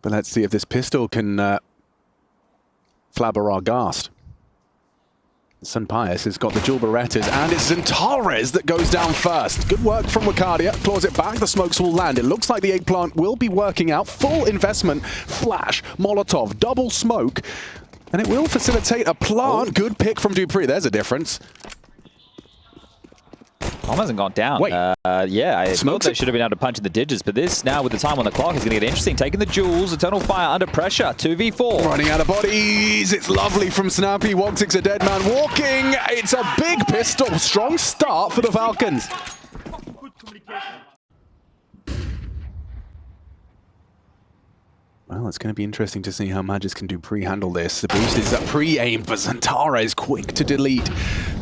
But let's see if this pistol can flabber our ghast. Sunpius has got the dual Berettas, and it's Zentares that goes down first. Good work from Wicardia. Claws it back. The smokes will land. It looks like the eggplant will be working out. Full investment. Flash, Molotov, double smoke. And it will facilitate a plant. Oh. Good pick from Dupree. There's a difference. Bomb hasn't gone down. Wait. Yeah, I thought they should have been able to punch in the digits, but this now with the time on the clock is going to get interesting. Taking the jewels, Eternal Fire under pressure, 2v4. Running out of bodies. It's lovely from Snappy. Woxic's a dead man walking. It's a big pistol. Strong start for the Falcons. Well, it's going to be interesting to see how Magis can Dupree handle this. The boost is pre-aimed, but Zentara is quick to delete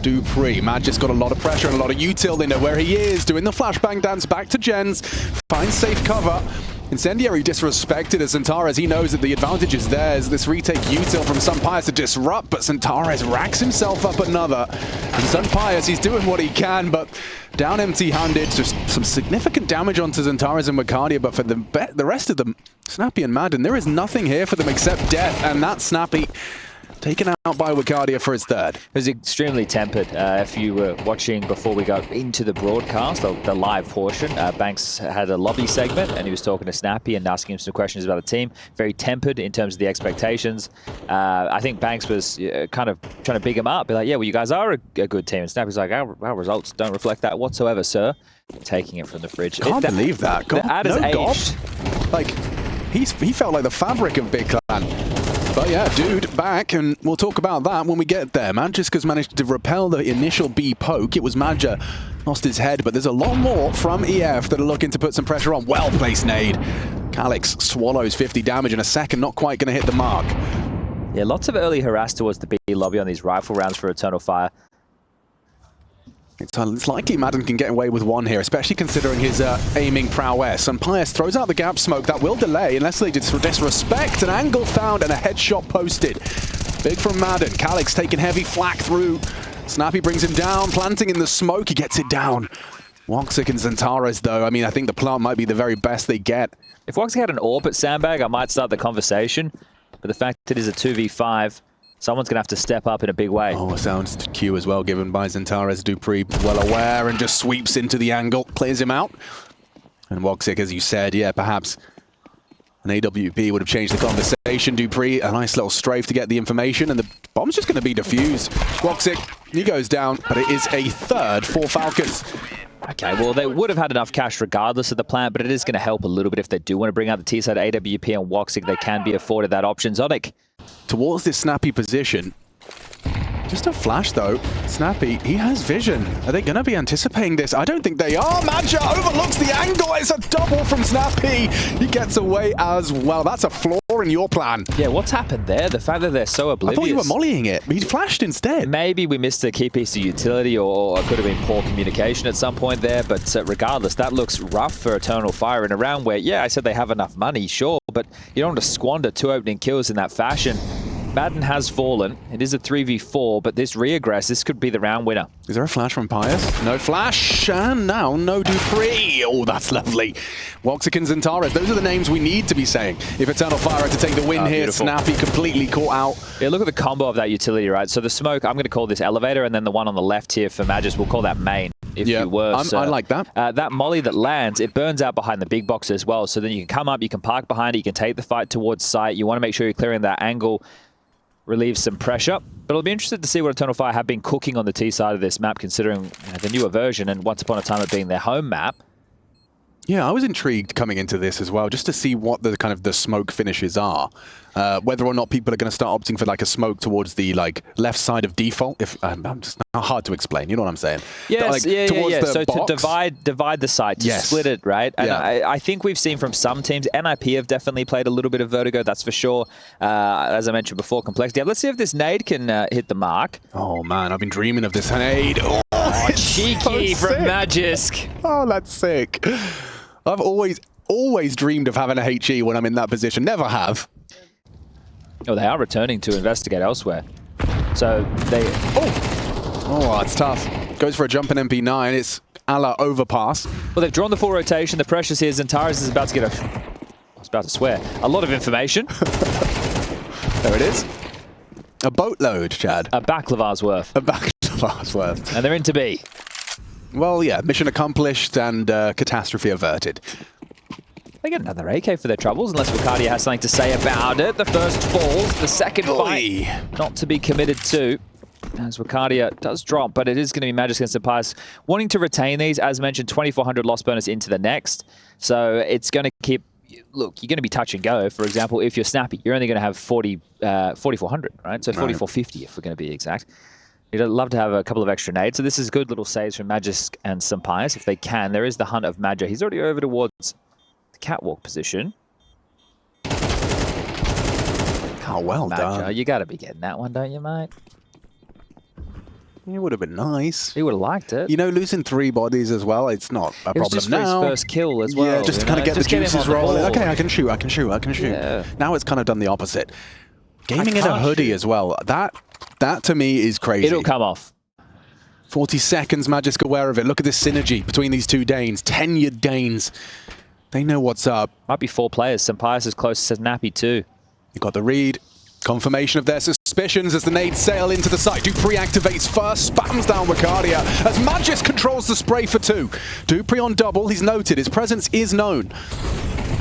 Dupree. Magis got a lot of pressure and a lot of util. They know where he is, doing the flashbang dance back to Jens. Finds safe cover. Incendiary disrespected as Zentares. He knows that the advantage is theirs. This retake util from Sunpius to disrupt, but Zentares racks himself up another. And Sunpius, he's doing what he can, but down empty-handed. Just some significant damage onto Zentares and Wicardia, but for the rest of them, Snappy and Madden, there is nothing here for them except death, and that's Snappy taken out by Wicardia for his third. It was extremely tempered. If you were watching before we got into the broadcast, the live portion, Banks had a lobby segment and he was talking to Snappy and asking him some questions about the team. Very tempered in terms of the expectations. I think Banks was kind of trying to big him up, be like, yeah, well, you guys are a good team. And Snappy's like, our results don't reflect that whatsoever, sir. Taking it from the fridge. Can't believe that. God, the ad is aged. Like, he felt like the fabric of Big Clan. But yeah, dude, back, and we'll talk about that when we get there. Magiska's managed to repel the initial B poke. It was Madja lost his head, but there's a lot more from EF that are looking to put some pressure on. Well-placed nade. Calix swallows 50 damage in a second, not quite going to hit the mark. Yeah, lots of early harass towards the B lobby on these rifle rounds for Eternal Fire. It's likely Madden can get away with one here, especially considering his aiming prowess. And Pius throws out the gap smoke. That will delay unless they disrespect. An angle found and a headshot posted. Big from Madden. Calix taking heavy flak through. Snappy brings him down, planting in the smoke. He gets it down. Woxic and Zentares, though, I mean, I think the plant might be the very best they get. If Woxic had an AWP at Sandbag, I might start the conversation. But the fact that it is a 2v5, someone's going to have to step up in a big way. Oh, a sounds to Q as well, given by Zentares. Dupree well aware and just sweeps into the angle, clears him out. And Woxic, as you said, yeah, perhaps an AWP would have changed the conversation. Dupree, a nice little strafe to get the information, and the bomb's just going to be defused. Woxic, he goes down, but it is a third for Falcons. Okay, well, they would have had enough cash regardless of the plan, but it is going to help a little bit if they do want to bring out the T-side AWP and Woxic. They can be afforded that option. Zonic. Towards this Snappy position. Just a flash, though. Snappy, he has vision. Are they going to be anticipating this? I don't think they are. Madja overlooks the angle. It's a double from Snappy. He gets away as well. That's a flaw in your plan. Yeah, what's happened there? The fact that they're so oblivious. I thought you were mollying it. He flashed instead. Maybe we missed a key piece of utility, or it could have been poor communication at some point there. But regardless, that looks rough for Eternal Fire in a round where, yeah, I said they have enough money, sure, but you don't want to squander 2 opening kills in that fashion. Madden has fallen. It is a 3v4, but this reaggress, this could be the round winner. Is there a flash from Pius? No flash, and now no Dupree. Oh, that's lovely. Woxic and Zentares, those are the names we need to be saying. If Eternal Fire had to take the win here, beautiful. Snappy completely caught out. Yeah, look at the combo of that utility, right? So the smoke, I'm going to call this elevator, and then the one on the left here for Magis, we'll call that main. If you were, I like that. That molly that lands, it burns out behind the big box as well. So then you can come up, you can park behind it, you can take the fight towards site. You want to make sure you're clearing that angle, relieves some pressure. But I'll be interested to see what Eternal Fire have been cooking on the T side of this map, considering the newer version and once upon a time it being their home map. Yeah, I was intrigued coming into this as well, just to see what the kind of the smoke finishes are. Whether or not people are going to start opting for like a smoke towards the left side of default. If I'm just hard to explain, you know what I'm saying? Yes, yeah. So box. to divide the site, to split it, right? And I think we've seen from some teams, NIP have definitely played a little bit of Vertigo, that's for sure. As I mentioned before, complexity. Let's see if this nade can hit the mark. Oh man, I've been dreaming of this nade. Oh, cheeky so from Magisk. Oh, that's sick. I've always dreamed of having a HE when I'm in that position. Never have. Oh, they are returning to investigate elsewhere. So they... Oh, that's tough. Goes for a jump in MP9. It's a la overpass. Well, they've drawn the full rotation. The pressure's here. Zentares is about to get a... about to swear. A lot of information. There it is. A boatload, Chad. A baklava's worth. A baklava's worth. And they're into B. Well, yeah, mission accomplished and catastrophe averted. They get another AK for their troubles, unless Vertigo has something to say about it. The first falls, the second fight not to be committed to. As Vertigo does drop, but it is going to be Magisk against Empires. Wanting to retain these, as mentioned, 2,400 loss bonus into the next. So it's going to keep... Look, you're going to be touch and go. For example, if you're snappy, you're only going to have 4,400, right? So 4,450 if we're going to be exact. You'd love to have a couple of extra nades. So this is good little saves from Magisk and Sampires if they can. There is the hunt of Madja. He's already over towards the catwalk position. Oh, well done. You got to be getting that one, don't you, mate? It would have been nice. He would have liked it. You know, losing 3 bodies as well, it's not a problem just now. For his first kill as well. Yeah, just to kind of get the juices rolling. Okay, I can shoot. Yeah. Now it's kind of done the opposite. Gaming in a hoodie as well. That to me is crazy. It'll come off. 40 seconds, Magisk aware of it. Look at this synergy between these two Danes. Tenured Danes. They know what's up. Might be 4 players. Sampires is close to Nappy too. You got the read. Confirmation of their suspicions as the nades sail into the site. Dupree activates first, spams down Ricardia as Magisk controls the spray for 2. Dupree on double, he's noted, his presence is known.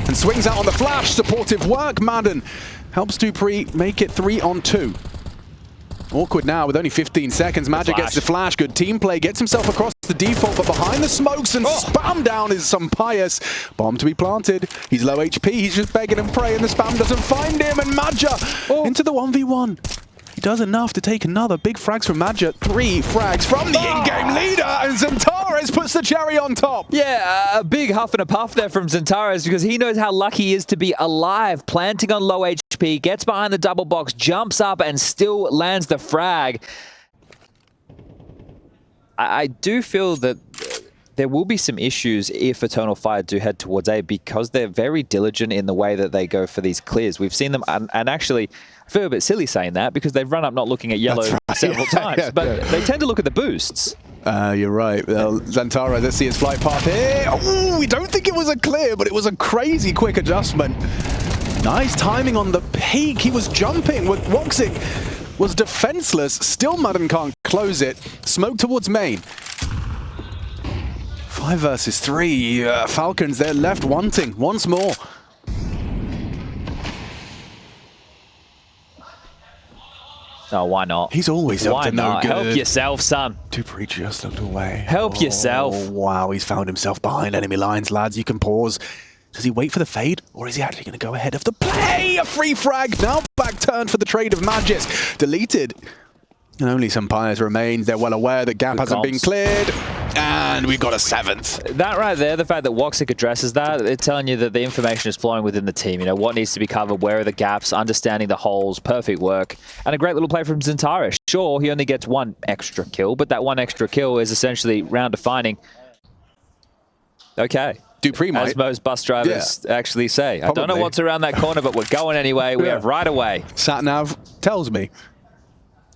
And swings out on the flash, supportive work. Madden helps Dupree make it 3 on 2. Awkward now with only 15 seconds. Magic gets the flash, good team play, gets himself across the default, but behind the smokes and spam down is Sampires. Bomb to be planted. He's low HP, he's just begging and praying. The spam doesn't find him, and Madja into the 1v1. He does enough to take another big frags from Madja. 3 frags from the in-game leader, and Zentares puts the cherry on top. Yeah, a big huff and a puff there from Zentares because he knows how lucky he is to be alive. Planting on low HP, gets behind the double box, jumps up, and still lands the frag. I do feel that there will be some issues if Eternal Fire do head towards A because they're very diligent in the way that they go for these clears. We've seen them, and actually, I feel a bit silly saying that because they've run up not looking at yellow several times, but they tend to look at the boosts. You're right. Well, Zantara, let's see his flight path here. Oh, we don't think it was a clear, but it was a crazy quick adjustment. Nice timing on the peak. He was jumping with Woxic. Was defenseless. Still Madden can't close it. Smoke towards main. 5 versus 3. Falcons, they're left wanting once more. Oh, why not? He's always up to no good. Help yourself, son. Dupree just looked away. Help yourself. Wow, he's found himself behind enemy lines, lads. You can pause. Does he wait for the fade, or is he actually going to go ahead of the play? A free frag, now back turn for the trade of Magisk. Deleted. And only Sampires remains. They're well aware that gap hasn't been cleared. And we've got a 7th. That right there, the fact that Woxic addresses that, it's telling you that the information is flowing within the team. You know, what needs to be covered, where are the gaps, understanding the holes, perfect work. And a great little play from Zentaris. Sure, he only gets 1 extra kill, but that 1 extra kill is essentially round defining. Okay. Dupree might. As most bus drivers actually say. Probably. I don't know what's around that corner, but we're going anyway. We have right away. Satnav tells me.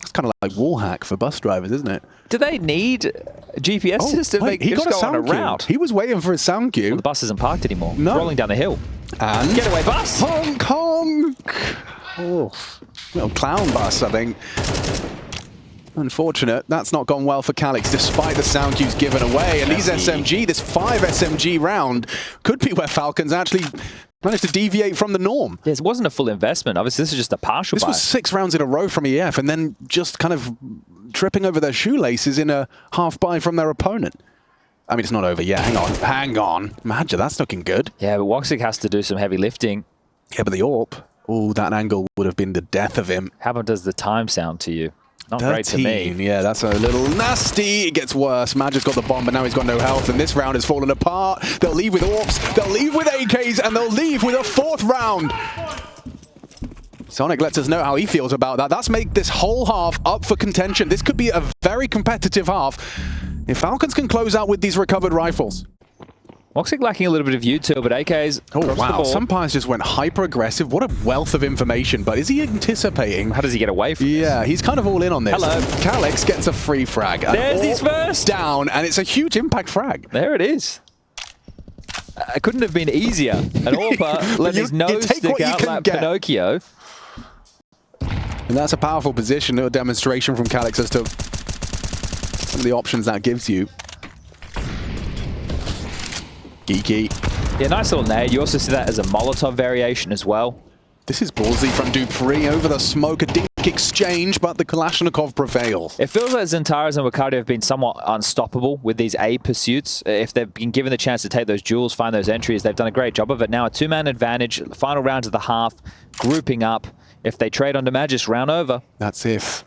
It's kind of like wallhack for bus drivers, isn't it? Do they need a GPS system? Wait, he got a sound route. He was waiting for his sound cue. Well, the bus isn't parked anymore. No. It's rolling down the hill. And getaway bus. Honk, honk. Oh, little clown bus, I think. Unfortunate. That's not gone well for Calix, despite the sound cues given away. And these SMG, this 5 SMG round, could be where Falcons actually managed to deviate from the norm. This wasn't a full investment. Obviously, this is just a partial buy. This was 6 rounds in a row from EF, and then just kind of tripping over their shoelaces in a half buy from their opponent. I mean, it's not over yet. Hang on. Hang on. Madja, that's looking good. Yeah, but Woxic has to do some heavy lifting. Yeah, but the AWP, oh, that angle would have been the death of him. How does the time sound to you? Not 13. Great to me. Yeah, that's a little nasty. It gets worse. Madja's got the bomb, but now he's got no health, and this round has fallen apart. They'll leave with AWPs, they'll leave with AKs, and they'll leave with a 4th round. Sonic lets us know how he feels about that. That's make this whole half up for contention. This could be a very competitive half if Falcons can close out with these recovered rifles. Woxic lacking a little bit of util, but AK's wow, Sampires just went hyper-aggressive. What a wealth of information, but is he anticipating? How does he get away from this? Yeah, he's kind of all in on this. Hello. Calix gets a free frag. There's his first. Down, and it's a huge impact frag. There it is. It couldn't have been easier. And Orpa let his nose stick out like Pinocchio. And that's a powerful position, a demonstration from Calix as to some of the options that gives you. Geeky. Yeah, nice little nade. You also see that as a Molotov variation as well. This is ballsy from dupreeh over the smoke, a dink exchange, but the Kalashnikov prevails. It feels like Xantares and Wicardia have been somewhat unstoppable with these A pursuits. If they've been given the chance to take those duels, find those entries, they've done a great job of it. Now a two-man advantage, final round of the half, grouping up. If they trade onto Magis, round over. That's if.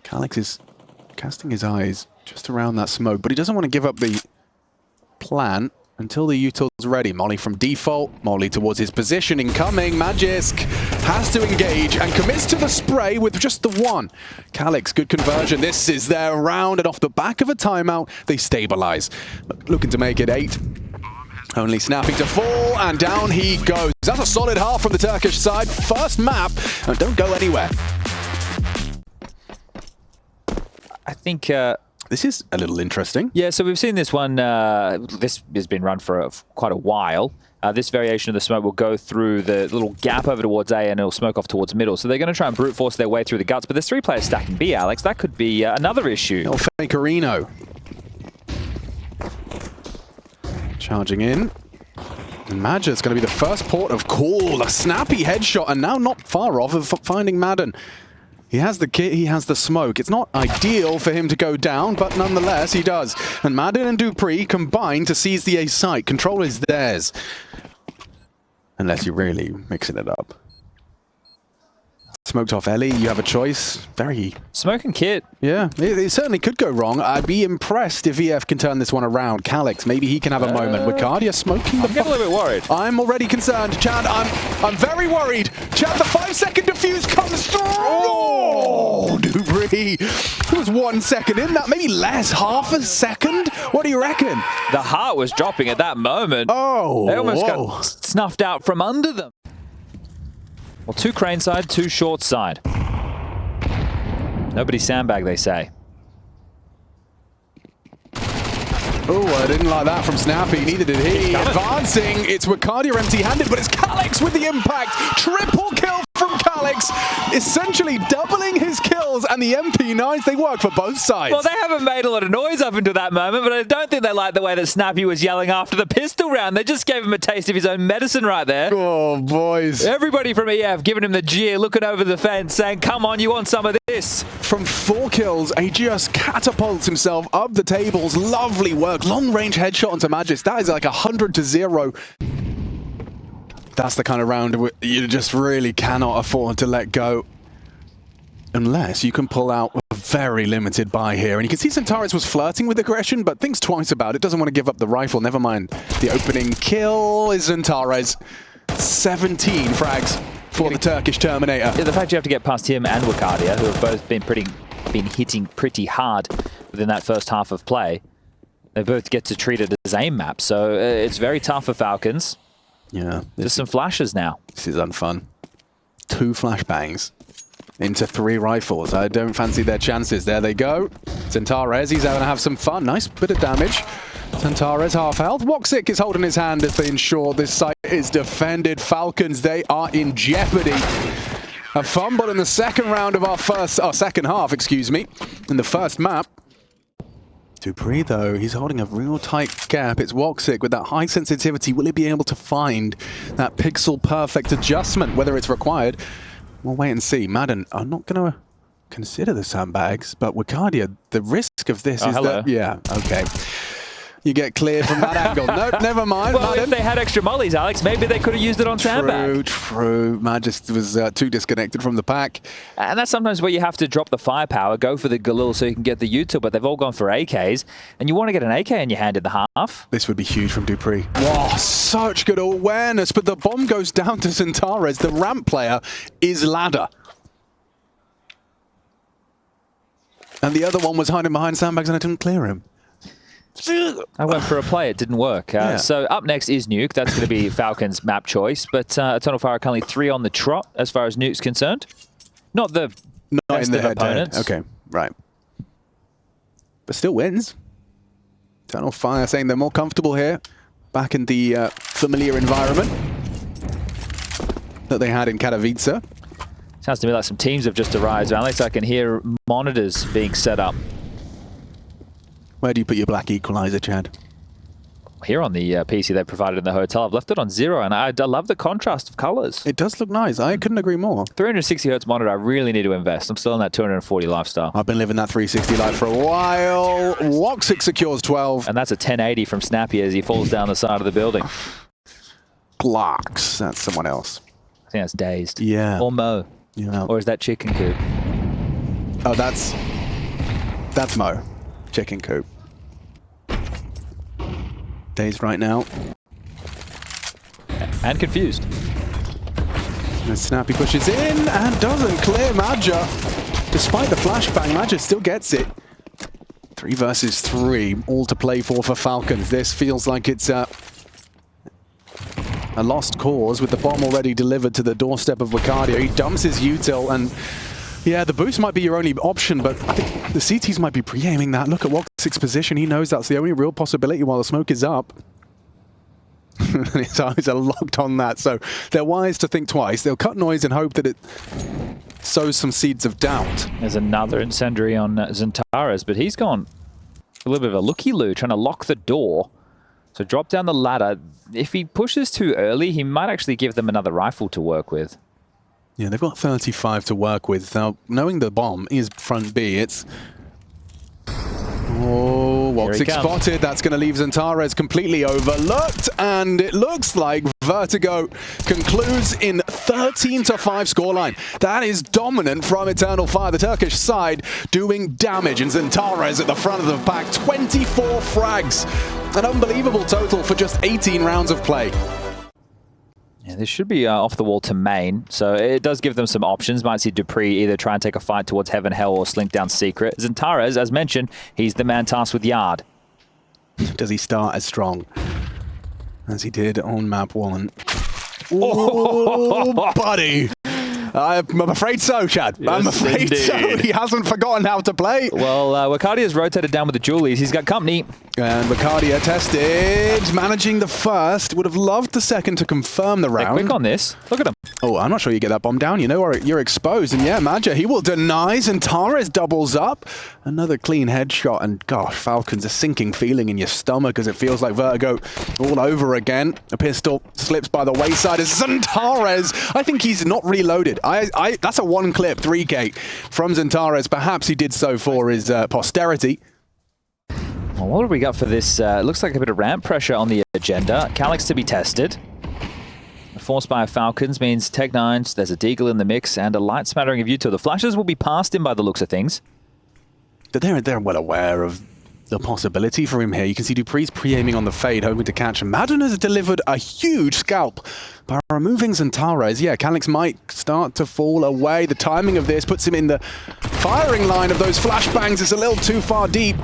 Calix is casting his eyes just around that smoke, but he doesn't want to give up the plan until the util's ready. Molly from default, Molly towards his position, incoming. Magisk has to engage and commits to the spray with just the one. Calix, good conversion. This is their round, and off the back of a timeout, they stabilize. Looking to make it 8. Only snapping to fall, and down he goes. That's a solid half from the Turkish side. First map, and don't go anywhere. I think... this is a little interesting. Yeah, so we've seen this one. This has been run for quite a while. This variation of the smoke will go through the little gap over towards A, and it'll smoke off towards middle. So they're going to try and brute force their way through the guts. But there's 3 players stacking B, Alex. That could be another issue. No Fakerino. Charging in. And Magic's going to be the first port of call. A snappy headshot, and now not far off of finding Madden. He has the kit, he has the smoke. It's not ideal for him to go down, but nonetheless, he does. And Madden and dupreeh combine to seize the A site. Control is theirs. Unless you're really mixing it up. Smoked off Ellie, you have a choice. Very... Smoke and kit. Yeah, it certainly could go wrong. I'd be impressed if EF can turn this one around. Calix, maybe he can have a moment. Wicardia smoking the... I'm getting a little bit worried. I'm already concerned. Chad, I'm very worried. Chad, the 5-second defuse comes through. Oh, dupreeh. It was 1 second in that, maybe less, half a second? What do you reckon? The heart was dropping at that moment. Oh, they almost got snuffed out from under them. Well, 2 crane side, 2 short side. Nobody sandbag, they say. Oh, I didn't like that from Snappy. Neither did he. Advancing. It's Wicardia empty-handed, but it's Calix with the impact. Triple kill from Calix, essentially doubling his kills, and the MP9s, they work for both sides. Well, they haven't made a lot of noise up until that moment, but I don't think they like the way that Snappy was yelling after the pistol round. They just gave him a taste of his own medicine right there. Oh, boys. Everybody from EF giving him the jeer, looking over the fence, saying, come on, you want some of this? From 4 kills, he just catapults himself up the tables. Lovely work. Long-range headshot onto Magis. That is like 100-0. That's the kind of round you just really cannot afford to let go. Unless you can pull out a very limited buy here. And you can see Xantares was flirting with aggression, but thinks twice about it. Doesn't want to give up the rifle. Never mind. The opening kill is Xantares. 17 frags for the Turkish Terminator. Yeah, the fact you have to get past him and Wicardia, who have both been hitting pretty hard within that first half of play. They both get to treat it as aim maps. So it's very tough for Falcons. Yeah. Just some flashes now. This is unfun. 2 flashbangs into 3 rifles. I don't fancy their chances. There they go. Xantares, he's going to have some fun. Nice bit of damage. Xantares half health. Woxic is holding his hand as they ensure this site is defended. Falcons, they are in jeopardy. A fumble in the second round of our second half, excuse me, in the first map. dupreeh, though, he's holding a real tight gap. It's Woxic with that high sensitivity. Will he be able to find that pixel-perfect adjustment, whether it's required? We'll wait and see. Madden are not going to consider the sandbags, but Wicardia, the risk of this is that... Yeah, okay. You get cleared from that angle. Nope, never mind. Well, Madden. If they had extra mollies, Alex, maybe they could have used it on sandbag. True. Magis was too disconnected from the pack. And that's sometimes where you have to drop the firepower, go for the Galil so you can get the util, but they've all gone for AKs, and you want to get an AK in your hand in the half. This would be huge from dupreeh. Wow, such good awareness, but the bomb goes down to Xantares. The ramp player is Ladder. And the other one was hiding behind sandbags and I didn't clear him. I went for a play, it didn't work. So up next is Nuke. That's going to be Falcons' map choice. But Eternal Fire are currently 3 on the trot as far as Nuke's concerned. Not the best in the of opponents. Okay, right. But still wins. Eternal Fire saying they're more comfortable here. back in the familiar environment that they had in Katowice. Sounds to me like some teams have just arrived, Alex. I can hear monitors being set up. Where do you put your black equalizer, Chad? Here on the PC they provided in the hotel. I've left it on 0, and I love the contrast of colors. It does look nice. I couldn't agree more. 360 hertz monitor, I really need to invest. I'm still in that 240 lifestyle. I've been living that 360 life for a while. Woxic secures 12. And that's a 1080 from Snappy as he falls down the side of the building. Glocks. That's someone else. I think that's Dazed. Yeah. Or Mo. Yeah. Or is that Chicken Coop? Oh, that's Mo. Chicken Coop. Dazed right now. And confused. And Snappy pushes in and doesn't clear Madja. Despite the flashbang, Madja still gets it. 3 versus 3, all to play for Falcons. This feels like it's a lost cause with the bomb already delivered to the doorstep of Wicardio. He dumps his util and yeah, the boost might be your only option, but I think the CTs might be pre-aiming that. Look at Woxic's position. He knows that's the only real possibility while the smoke is up. His eyes are locked on that, so they're wise to think twice. They'll cut noise and hope that it sows some seeds of doubt. There's another incendiary on Zentares, but he's gone a little bit of a looky-loo, trying to lock the door. So drop down the ladder. If he pushes too early, he might actually give them another rifle to work with. Yeah, they've got 35 to work with. Now, knowing the bomb is front B, it's... Oh, Woxic spotted. That's going to leave Zentares completely overlooked. And it looks like Vertigo concludes in 13-5 scoreline. That is dominant from Eternal Fire. The Turkish side doing damage. And Zentares at the front of the pack. 24 frags. An unbelievable total for just 18 rounds of play. Yeah, this should be off the wall to main, so it does give them some options. Might see Dupree either try and take a fight towards Heaven Hell or slink down Secret. Zentares, as mentioned, he's the man tasked with Yard. Does he start as strong as he did on map 1? Oh, buddy! I'm afraid so, Chad. Yes, I'm afraid indeed. So. He hasn't forgotten how to play. Well, Wacardio's rotated down with the Julies. He's got company. And Wicardio tested, managing the first. Would have loved the second to confirm the round. They're quick on this. Look at him. Oh, I'm not sure you get that bomb down. You know, you're exposed. And yeah, Madja, he will deny. Zentares doubles up. Another clean headshot. And gosh, Falcons, a sinking feeling in your stomach as it feels like Vertigo all over again. A pistol slips by the wayside as Zentares. I think he's not reloaded. That's a 1 clip, 3K from Zentares. Perhaps he did so for his posterity. Well, what have we got for this? Looks like a bit of ramp pressure on the agenda. Calyx to be tested. Forced by Falcons means Tech9s, there's a Deagle in the mix, and a light smattering of util. The flashes will be passed in by the looks of things. They're well aware of the possibility for him here. You can see Dupree's pre-aiming on the fade, hoping to catch him. Madden has delivered a huge scalp by removing Zentares. Yeah, Calyx might start to fall away. The timing of this puts him in the firing line of those flashbangs. It's a little too far deep.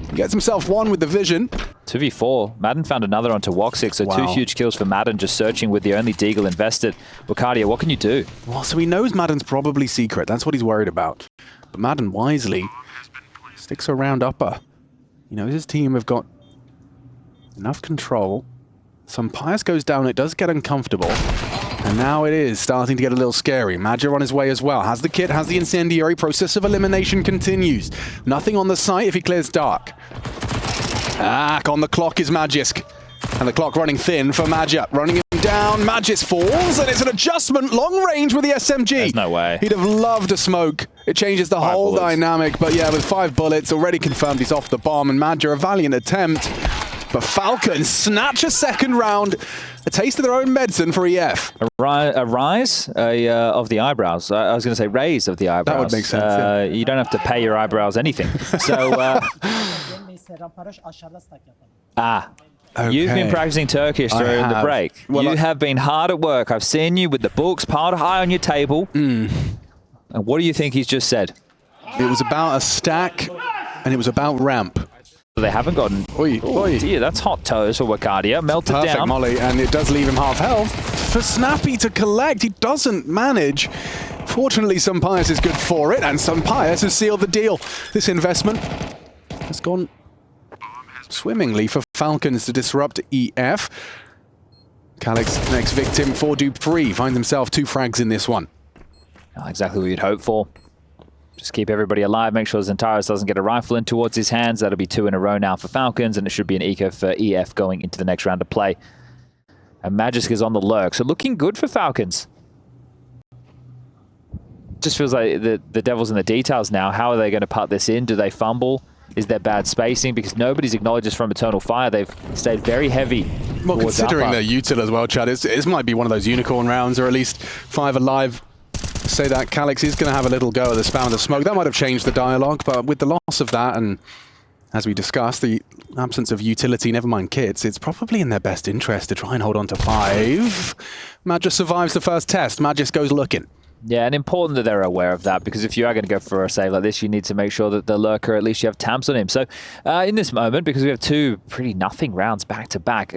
He gets himself one with the vision. 2v4. Madden found another onto Woxic, so wow. 2 huge kills for Madden, just searching with the only Deagle invested. Wicardio, what can you do? Well, so he knows Madden's probably secret. That's what he's worried about. But Madden wisely sticks around upper. You know, his team have got enough control. Some Pius goes down, it does get uncomfortable. And now it is starting to get a little scary. Madja on his way as well. Has the kit, has the incendiary. Process of elimination continues. Nothing on the site if he clears dark. On the clock is Magisk. And the clock running thin for Madja. Running him down, Magis falls, and it's an adjustment long range with the SMG. There's no way. He'd have loved a smoke. It changes the whole dynamic, but yeah, with 5 bullets, already confirmed he's off the bomb, and Madja, a valiant attempt. But Falcons snatch a second round, a taste of their own medicine for EF. A rise of the eyebrows. I was going to say raise of the eyebrows. That would make sense, yeah. You don't have to pay your eyebrows anything. So, okay. You've been practicing Turkish during the break. Well, you have been hard at work. I've seen you with the books piled high on your table. And what do you think he's just said? It was about a stack, and it was about ramp. They haven't gotten... Oi. Dear, that's hot toes for Wicardio. Melted down. Perfect molly, and it does leave him half health. For Snappy to collect, he doesn't manage. Fortunately, some Pius is good for it, and some Pius has sealed the deal. This investment has gone swimmingly for Falcons to disrupt EF. Calyx, next victim for dupreeh, finds himself 2 frags in this one. Not exactly what you'd hope for. Just keep everybody alive, make sure Xantares doesn't get a rifle in towards his hands. That'll be 2 in a row now for Falcons, and it should be an eco for EF going into the next round of play. And Magisk is on the lurk, so looking good for Falcons. Just feels like the devil's in the details now. How are they going to putt this in? Do they fumble? Is there bad spacing? Because nobody's acknowledged this from Eternal Fire. They've stayed very heavy. Well, considering their util as well, Chad, it might be one of those unicorn rounds, or at least 5 alive. Say that Calyx is going to have a little go at the spam of the smoke. That might have changed the dialogue, but with the loss of that, and as we discussed, the absence of utility, never mind kits, it's probably in their best interest to try and hold on to 5. Magisk survives the first test. Magisk goes looking. Yeah, and important that they're aware of that, because if you are going to go for a save like this, you need to make sure that the lurker, at least you have tabs on him. So in this moment, because we have 2 pretty nothing rounds back to back.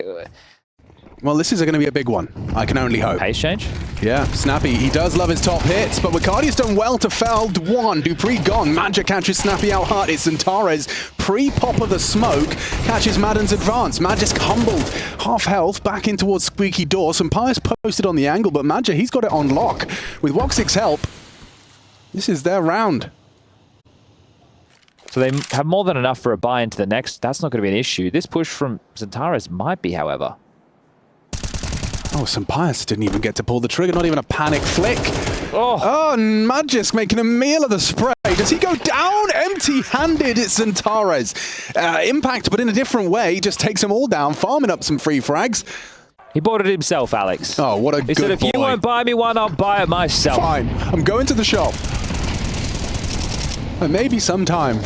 Well, this is going to be a big one. I can only hope. Pace change? Yeah, Snappy, he does love his top hits, but Wicardi's done well to fell 1. dupreeh gone. Magic catches Snappy out hard. It's Xantares. Pre-pop of the smoke catches Madden's advance. Magisk humbled. Half health back in towards Squeaky Door. Some Pius posted on the angle, but Magic, he's got it on lock. With Woxic's help, this is their round. So they have more than enough for a buy into the next. That's not going to be an issue. This push from Xantares might be, however. Oh, Pius didn't even get to pull the trigger, not even a panic flick. Oh, Magisk making a meal of the spray. Does he go down empty-handed? It's Xantares. Impact, but in a different way. He just takes them all down, farming up some free frags. He bought it himself, Alex. Oh, what a good boy. He said, if you won't buy me one, I'll buy it myself. Fine. I'm going to the shop. Maybe sometime.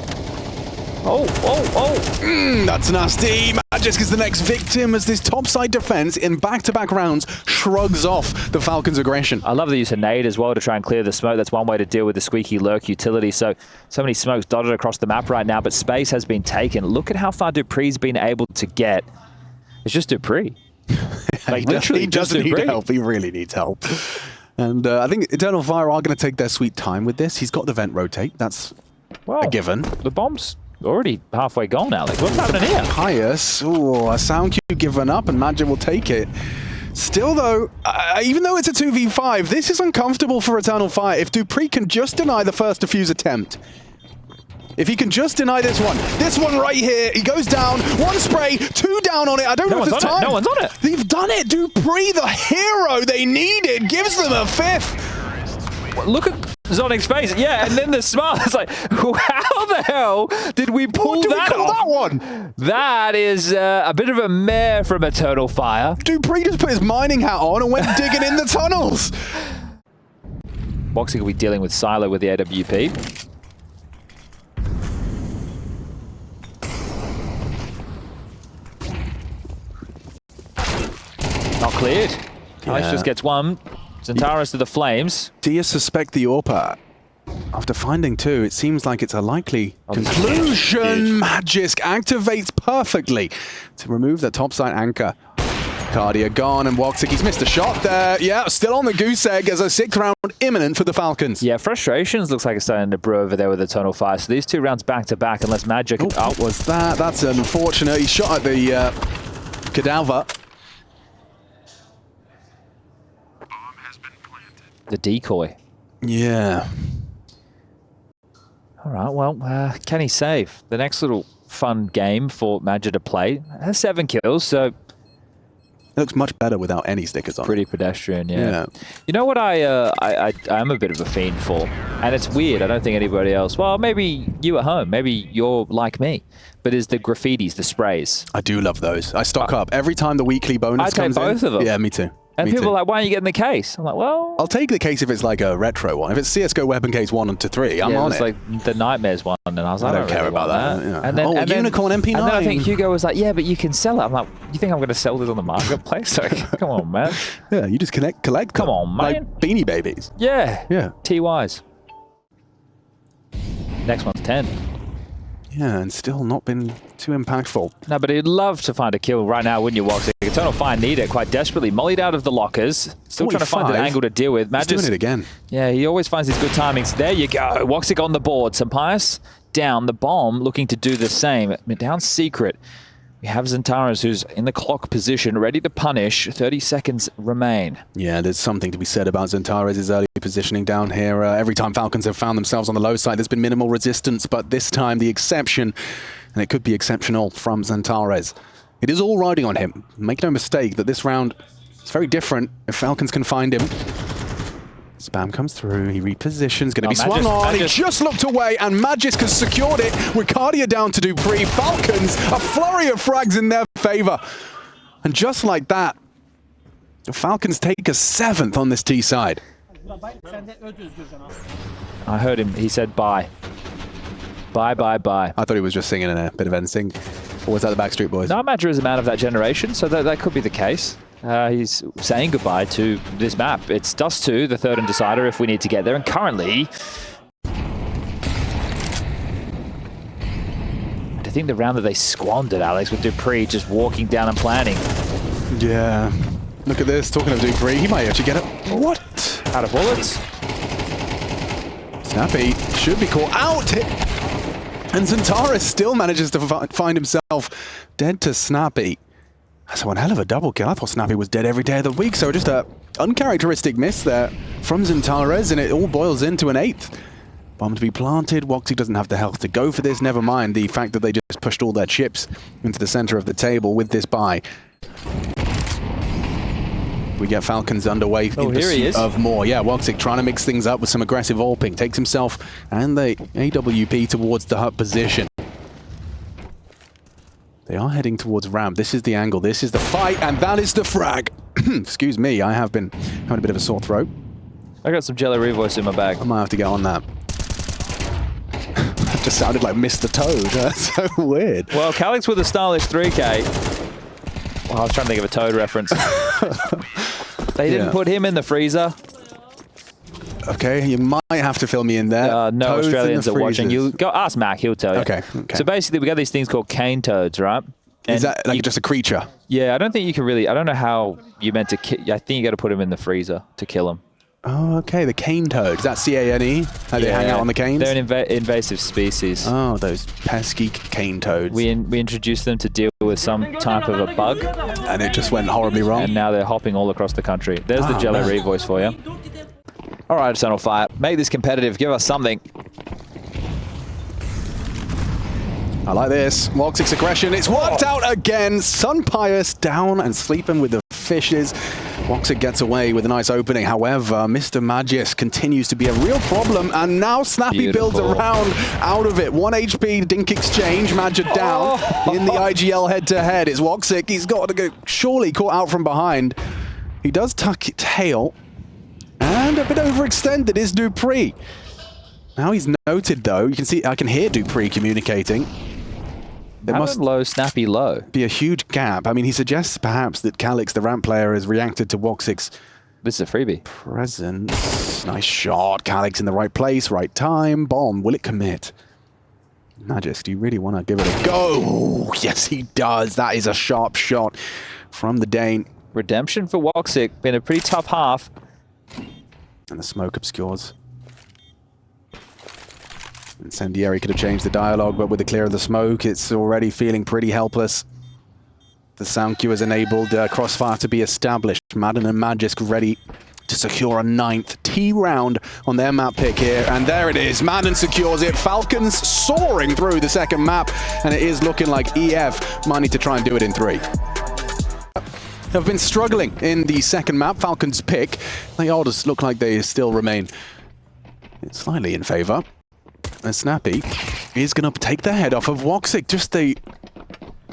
That's nasty. Magisk is the next victim as this topside defense in back-to-back rounds shrugs off the Falcons' aggression. I love the use of nade as well to try and clear the smoke. That's one way to deal with the squeaky lurk utility. So many smokes dotted across the map right now, but space has been taken. Look at how far dupreeh's been able to get. It's just dupreeh. Like, literally, he doesn't need help. He really needs help. And I think Eternal Fire are going to take their sweet time with this. He's got the vent rotate. That's a given. The bomb's already halfway gone, Alex. What's happening here? Pius, a sound cue given up, and Magic will take it. Still, though, even though it's a 2v5, this is uncomfortable for Eternal Fire. If dupreeh can just deny the first defuse attempt, if he can just deny this one right here, he goes down, 1 spray, 2 down on it. I don't know if it's time. No one's on it. They've done it. dupreeh, the hero they needed, gives them a 5th. Look at Zonic's face. Yeah, and then the smile. It's like, how the hell did we pull that off? That one? That is a bit of a mare from Eternal Fire. dupreeh just put his mining hat on and went digging in the tunnels. Boxing will be dealing with Silo with the AWP. Not cleared. Calyx just gets 1. Xantares to the flames. Do you suspect the AWP? After finding 2, it seems like it's a likely conclusion. Magisk activates perfectly to remove the topside anchor. Cardia gone, and Woxic, he's missed a shot there. Yeah, still on the goose egg as a 6th round imminent for the Falcons. Yeah, frustrations looks like it's starting to brew over there with Eternal Fire. So these 2 rounds back to back, unless Magic... What was that? That's unfortunate. He shot at the cadaver. The decoy. Yeah. All right, well, can he save? The next little fun game for Magic to play has 7 kills, so... It looks much better without any stickers on. Pretty pedestrian, yeah. You know what I'm a bit of a fiend for? And it's weird, I don't think anybody else... Well, maybe you at home, maybe you're like me. But is the graffitis, the sprays. I do love those. I stock up. Every time the weekly bonus comes in. I take both of them. Yeah, me too. And people are like, why aren't you getting the case? I'm like, well... I'll take the case if it's like a retro one. If it's CSGO weapon case 1 to 3, I'm on it. It was like the Nightmares one, and I was like, I don't care about that. Yeah. And then, Unicorn MP9. And then I think Hugo was like, yeah, but you can sell it. I'm like, you think I'm going to sell this on the marketplace? Like, come on, man. Yeah, you just collect Come them, on, man. like Beanie Babies. Yeah. Yeah. TYs. Next one's 10. Yeah, and still not been too impactful. No, but he'd love to find a kill right now, wouldn't you, Woxic? Eternal Fire need it quite desperately. Mollied out of the lockers. Still 45. Trying to find an angle to deal with. He's doing it again. Yeah, he always finds these good timings. There you go. Woxic on the board. Pius down. The bomb looking to do the same. Down secret. We have Xantares, who's in the clock position, ready to punish. 30 seconds remain. Yeah, there's something to be said about Xantares' early positioning down here. Every time Falcons have found themselves on the low side, there's been minimal resistance, but this time the exception, and it could be exceptional from Xantares. It is all riding on him. Make no mistake that this round is very different if Falcons can find him. Spam comes through, he repositions, going to be swung on, he just looked away, and Magisk has secured it. Ricardia down to dupreeh. Falcons, a flurry of frags in their favor. And just like that, the Falcons take a 7th on this T side. I heard him, he said bye. Bye, bye, bye. I thought he was just singing in a bit of NSYNC. Or was that the Backstreet Boys? No, Madra is a man of that generation, so that could be the case. He's saying goodbye to this map. It's Dust 2, the third and decider, if we need to get there. And currently, I think the round that they squandered, Alex, with dupreeh just walking down and planning. Yeah. Look at this. Talking of dupreeh, he might actually get it. What? Out of bullets. Snappy should be caught out. And Xantares still manages to find himself dead to Snappy. That's one hell of a double kill. I thought Snappy was dead every day of the week, so just a uncharacteristic miss there from Xantares, and it all boils into an 8th. Bomb to be planted. Woxic doesn't have the health to go for this. Never mind the fact that they just pushed all their chips into the center of the table with this buy. We get Falcons underway in pursuit of more. Yeah, Woxic trying to mix things up with some aggressive ulping. Takes himself and the AWP towards the hut position. They are heading towards ramp. This is the angle. This is the fight, and that is the frag. Excuse me, I have been having a bit of a sore throat. I got some Jelly Revoice in my bag. I might have to get on that. That just sounded like Mr. Toad. That's so weird. Well, Calix with a stylish 3K. Well, I was trying to think of a Toad reference. They didn't put him in the freezer. Okay, you might have to fill me in there. No Toads Australians are watching. You go ask Mac, he'll tell you. Okay. So basically, we got these things called cane toads, right? And is that like just a creature? Yeah, I don't think you can really. I don't know how you meant to. I think you got to put them in the freezer to kill them. Oh, okay. The cane toads. That's CANE. How they hang out on the canes. They're an invasive species. Oh, those pesky cane toads. We introduced them to deal with some type of a bug, and it just went horribly wrong. And now they're hopping all across the country. There's the Jello Revoice for you. All right, Eternal Fire. Make this competitive. Give us something. I like this. Woxic's aggression. It's worked out again. Sunpious down and sleeping with the fishes. Woxic gets away with a nice opening. However, Mr. Magisk continues to be a real problem, and now Snappy builds a round out of it. 1 HP dink exchange. Magic down in the IGL head-to-head. It's Woxic. He's got to go surely caught out from behind. He does tuck tail. And a bit overextended is dupreeh. Now he's noted, though. You can see, I can hear dupreeh communicating. There must low, Snappy low. Be a huge gap. I mean, he suggests perhaps that Calix, the ramp player, has reacted to Woxic's This is a freebie. presence. Nice shot. Calix in the right place, right time. Bomb. Will it commit? Magisk, do you really want to give it a go? Oh, yes, he does. That is a sharp shot from the Dane. Redemption for Woxic. Been a pretty tough half. And the smoke obscures. Incendiary could have changed the dialogue, but with the clear of the smoke, it's already feeling pretty helpless. The sound cue has enabled crossfire to be established. Madden and Magisk ready to secure a 9th T round on their map pick here. And there it is. Madden secures it. Falcons soaring through the second map. And it is looking like EF might need to try and do it in 3. Have been struggling in the second map. Falcons pick. They all just look like they still remain slightly in favor. And Snappy is going to take the head off of Woxic. Just the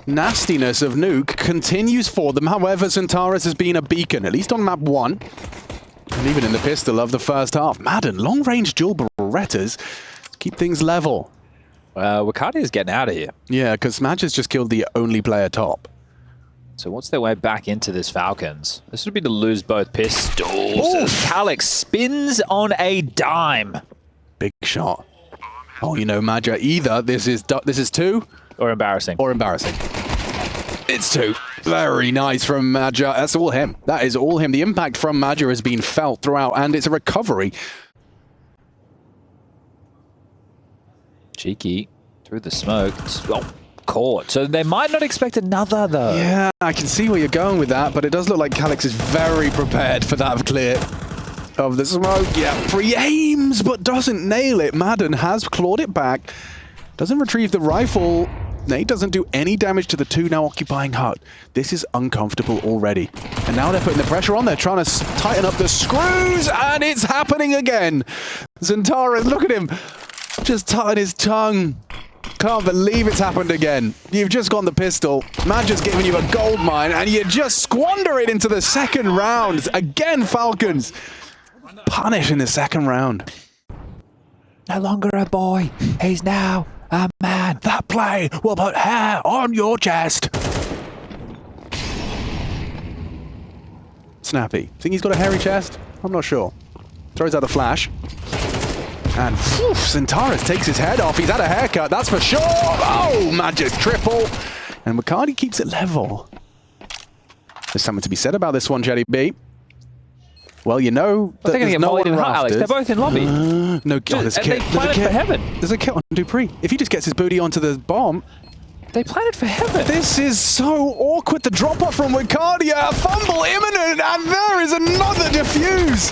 nastiness of Nuke continues for them. However, Xantares has been a beacon, at least on map 1. And even in the pistol of the first half. Madden, long-range dual Berettas keep things level. Ricardia's getting out of here. Yeah, because Smash has just killed the only player top. So what's their way back into this Falcons? This would be to lose both pistols. Calix spins on a dime. Big shot. Oh, you know, Madja, either this is 2 or embarrassing. Or embarrassing. It's 2. Very nice from Madja. That's all him. That is all him. The impact from Madja has been felt throughout, and it's a recovery. Cheeky through the smoke. Oh, caught. So they might not expect another, though. Yeah, I can see where you're going with that, but it does look like Calix is very prepared for that clear of the smoke. Yeah, pre-aims, but doesn't nail it. Madden has clawed it back. Doesn't retrieve the rifle. Nate doesn't do any damage to the two now occupying hut. This is uncomfortable already. And now they're putting the pressure on. They're trying to tighten up the screws, and it's happening again. Zantara, look at him. Just tighten his tongue. Can't believe it's happened again. You've just got the pistol. Man just giving you a gold mine, and you just squander it into the second round. Again, Falcons punish in the second round. No longer a boy. He's now a man. That play will put hair on your chest. Snappy. Think he's got a hairy chest? I'm not sure. Throws out the flash. And Zantara takes his head off. He's had a haircut, that's for sure. Oh, magic triple. And McCarty keeps it level. There's something to be said about this one, Jelly B. Well, you know that they're going to get mollied in hut, Alex. They're both in lobby. No, there's a kit. They planted for heaven. There's a kit on Dupree. If he just gets his booty onto the bomb. They planted for heaven. This is so awkward. The drop off from Wicardia. A fumble imminent, and there is another defuse.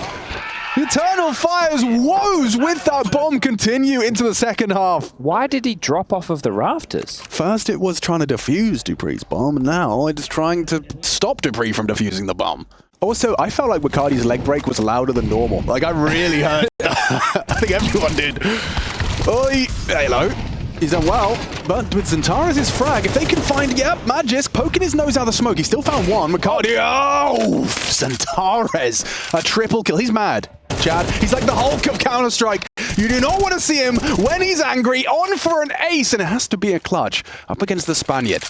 Eternal Fire's woes with that bomb continue into the second half. Why did he drop off of the rafters? First it was trying to defuse Dupree's bomb, and now it's trying to stop Dupree from defusing the bomb. Also, I felt like Wicardi's leg break was louder than normal. Like, I really heard it. I think everyone did. Oi, hello. He's done well, but with Zantara's frag, if they can find, yep, Magis poking his nose out of the smoke. He still found one. McCarty, oh, Zantara's a triple kill. He's mad, Chad. He's like the Hulk of Counter-Strike. You do not want to see him when he's angry, on for an ace, and it has to be a clutch up against the Spaniard.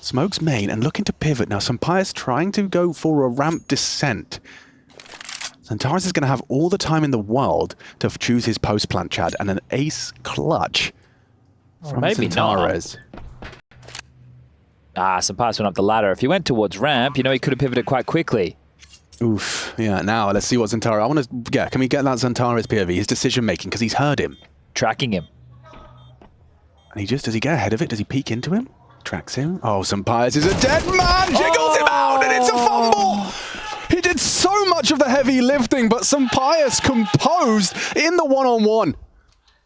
Smoke's main and looking to pivot. Now, Sampaio's trying to go for a ramp descent. Zantara's is going to have all the time in the world to choose his post-plant, Chad, and an ace clutch from maybe Zantara's. Sampaio went up the ladder. If he went towards ramp, you know, he could have pivoted quite quickly. Oof. Yeah, now let's see what Zantara... I want to... Yeah, can we get that Zantara's POV, his decision-making, because he's heard him. Tracking him. And he just... Does he get ahead of it? Does he peek into him? Tracks him. Oh, Sampaio is a dead man! Jiggles him out, and it's a fumble! He did so much of the heavy lifting, but Sampaio composed in the one-on-one.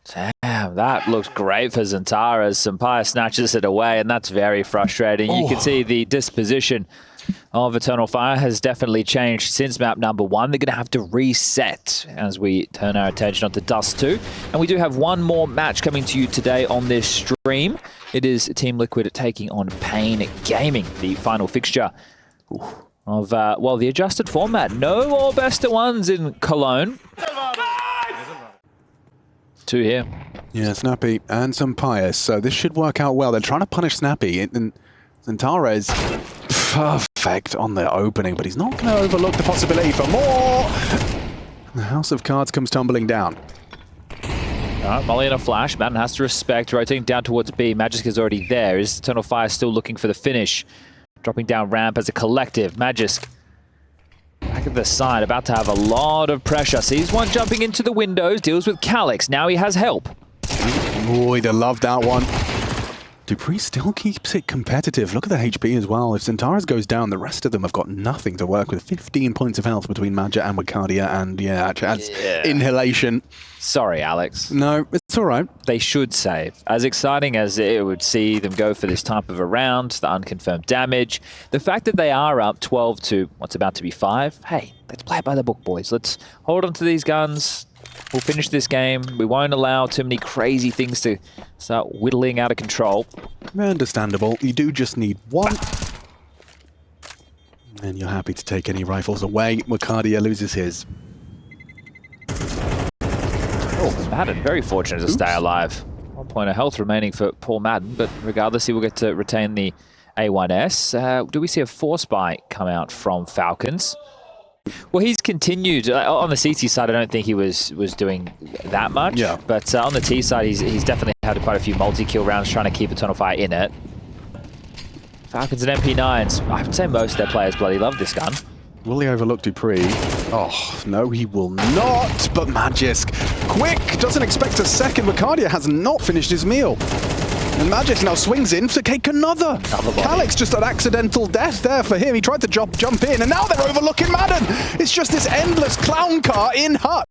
Damn, that looks great for Zantara as Sampaio snatches it away, and that's very frustrating. You can see the disposition of Eternal Fire has definitely changed since map number 1. They're going to have to reset as we turn our attention onto Dust 2. And we do have one more match coming to you today on this stream. It is Team Liquid taking on Pain Gaming, the final fixture of, well, the adjusted format. No more best of ones in Cologne. 2 here. Yeah, Snappy and Sampaio. So this should work out well. They're trying to punish Snappy. And Zantara is perfect on the opening, but he's not going to overlook the possibility for more. The House of Cards comes tumbling down. All right, Molly and a flash. Madden has to respect. Rotating down towards B. Magisk is already there. Is Eternal Fire still looking for the finish? Dropping down ramp as a collective. Magisk back at the side, about to have a lot of pressure. Sees one jumping into the windows, deals with Calix. Now he has help. Boy, they love that one. Dupree still keeps it competitive. Look at the HP as well. If Zantara's goes down, the rest of them have got nothing to work with. 15 points of health between Madja and Wicardia, and yeah, Chad's inhalation. Sorry, Alex. No, it's all right. They should save. As exciting as it would see them go for this type of a round, the unconfirmed damage, the fact that they are up 12 to what's about to be 5, hey, let's play it by the book, boys. Let's hold on to these guns. We'll finish this game. We won't allow too many crazy things to start whittling out of control. Understandable. You do just need one. And you're happy to take any rifles away. Wicardia loses his. Oh, Madden, very fortunate to stay alive. 1 point of health remaining for poor Madden, but regardless, he will get to retain the A1S. Do we see a force buy come out from Falcons? Well, he's continued. On the CT side, I don't think he was doing that much. Yeah. But on the T side, he's definitely had quite a few multi-kill rounds trying to keep Eternal Fire in it. Falcons and MP9s. I would say most of their players bloody love this gun. Will he overlook Dupree? Oh, no, he will not. But Magisk, quick, doesn't expect a second. Ricardia has not finished his meal. And Magisk now swings in to take another. Calix just an accidental death there for him. He tried to jump in, and now they're overlooking Madden. It's just this endless clown car in Hut.